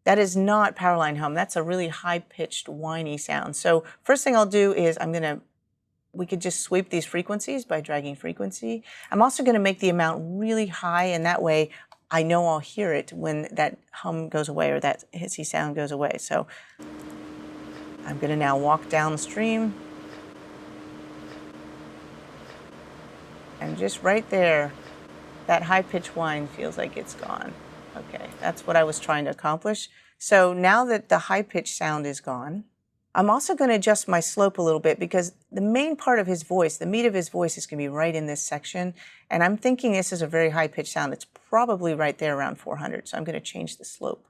That is not Powerline hum. That's a really high-pitched, whiny sound. So first thing I'll do is we could just sweep these frequencies by dragging frequency. I'm also going to make the amount really high, and that way I know I'll hear it when that hum goes away or that hissy sound goes away. So I'm going to now walk downstream. And just right there, that high-pitched whine feels like it's gone. Okay, that's what I was trying to accomplish. So now that the high-pitched sound is gone, I'm also going to adjust my slope a little bit because the main part of his voice, the meat of his voice, is going to be right in this section. And I'm thinking this is a very high-pitched sound. It's probably right there around 400. So I'm going to change the slope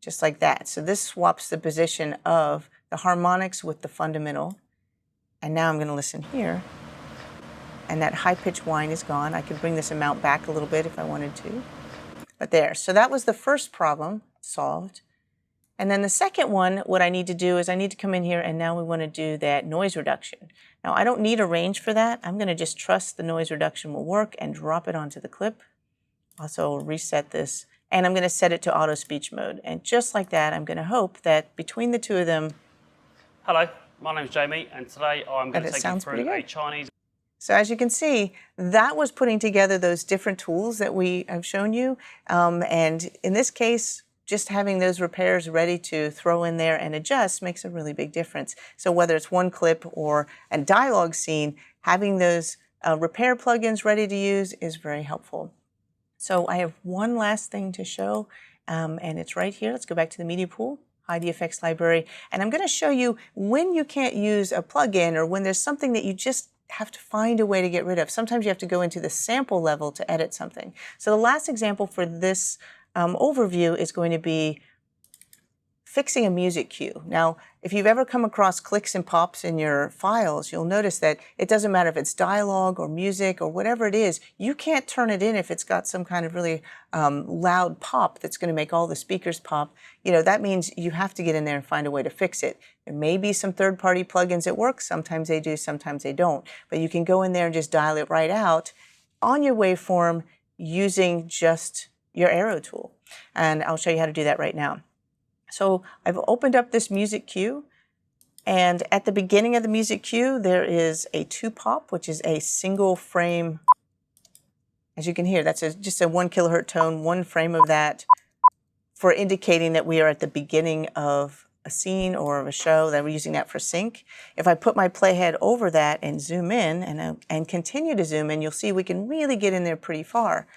just like that. So this swaps the position of the harmonics with the fundamental. And now I'm going to listen here. And that high-pitched whine is gone. I could bring this amount back a little bit if I wanted to. But there. So that was the first problem solved. And then the second one, what I need to do is I need to come in here and now we want to do that noise reduction. Now I don't need a range for that. I'm going to just trust the noise reduction will work and drop it onto the clip. Also reset this and I'm going to set it to auto speech mode. And just like that, I'm going to hope that between the two of them. Hello, my name's Jamie, and today I'm going to take you through a Chinese. So as you can see, that was putting together those different tools that we have shown you. And in this case, just having those repairs ready to throw in there and adjust makes a really big difference. So whether it's one clip or a dialogue scene, having those repair plugins ready to use is very helpful. So I have one last thing to show, and it's right here. Let's go back to the media pool, hide the effects library, and I'm going to show you when you can't use a plugin or when there's something that you just have to find a way to get rid of. Sometimes you have to go into the sample level to edit something. So the last example for this overview is going to be fixing a music cue. Now, if you've ever come across clicks and pops in your files, you'll notice that it doesn't matter if it's dialogue or music or whatever it is, you can't turn it in if it's got some kind of really loud pop that's going to make all the speakers pop. You know, that means you have to get in there and find a way to fix it. There may be some third-party plugins that work. Sometimes they do, sometimes they don't. But you can go in there and just dial it right out on your waveform using just your arrow tool. And I'll show you how to do that right now. So I've opened up this music cue, and at the beginning of the music cue, there is a 2-pop, which is a single frame. As you can hear, that's just a 1 kilohertz tone, one frame of that for indicating that we are at the beginning of a scene or of a show, that we're using that for sync. If I put my playhead over that and zoom in and continue to zoom in, you'll see we can really get in there pretty far.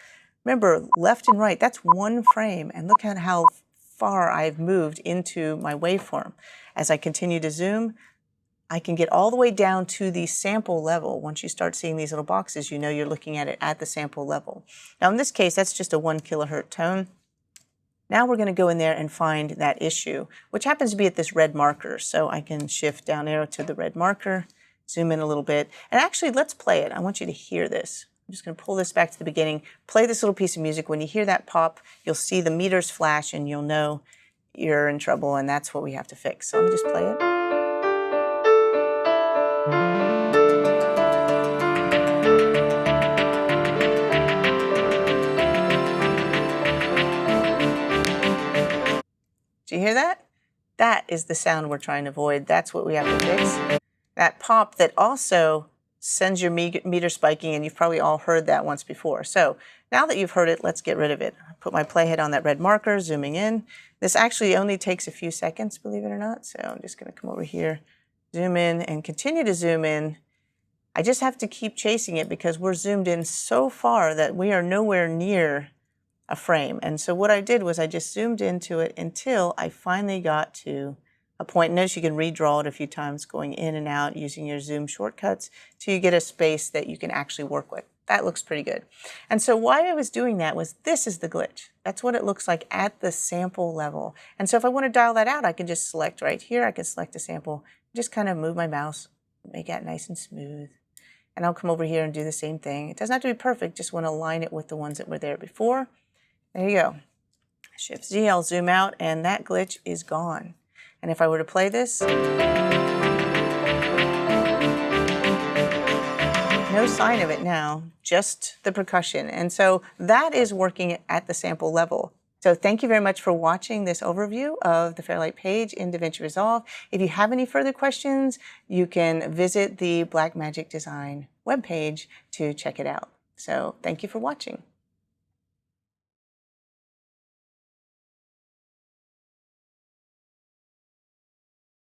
Remember, left and right, that's one frame, and look at how far I've moved into my waveform. As I continue to zoom, I can get all the way down to the sample level. Once you start seeing these little boxes, you know you're looking at it at the sample level. Now in this case, that's just a 1 kilohertz tone. Now we're going to go in there and find that issue, which happens to be at this red marker. So I can shift down arrow to the red marker, zoom in a little bit, and actually let's play it. I want you to hear this. I'm just going to pull this back to the beginning, play this little piece of music. When you hear that pop, you'll see the meters flash and you'll know you're in trouble, and that's what we have to fix. So let me just play it. Do you hear that? That is the sound we're trying to avoid. That's what we have to fix. That pop that also sends your meter spiking, and you've probably all heard that once before. So now that you've heard it, let's get rid of it. Put my playhead on that red marker, zooming in. This actually only takes a few seconds, believe it or not. So I'm just going to come over here, zoom in, and continue to zoom in. I just have to keep chasing it because we're zoomed in so far that we are nowhere near a frame. And so what I did was I just zoomed into it until I finally got to a point. Notice you can redraw it a few times, going in and out using your zoom shortcuts till you get a space that you can actually work with. That looks pretty good. And so why I was doing that was this is the glitch. That's what it looks like at the sample level. And so if I want to dial that out, I can just select right here. I can select a sample, just kind of move my mouse, make it nice and smooth. And I'll come over here and do the same thing. It doesn't have to be perfect, just want to align it with the ones that were there before. There you go. Shift Z, I'll zoom out, and that glitch is gone. And if I were to play this, no sign of it now, just the percussion. And so that is working at the sample level. So thank you very much for watching this overview of the Fairlight page in DaVinci Resolve. If you have any further questions, you can visit the Blackmagic Design webpage to check it out. So thank you for watching.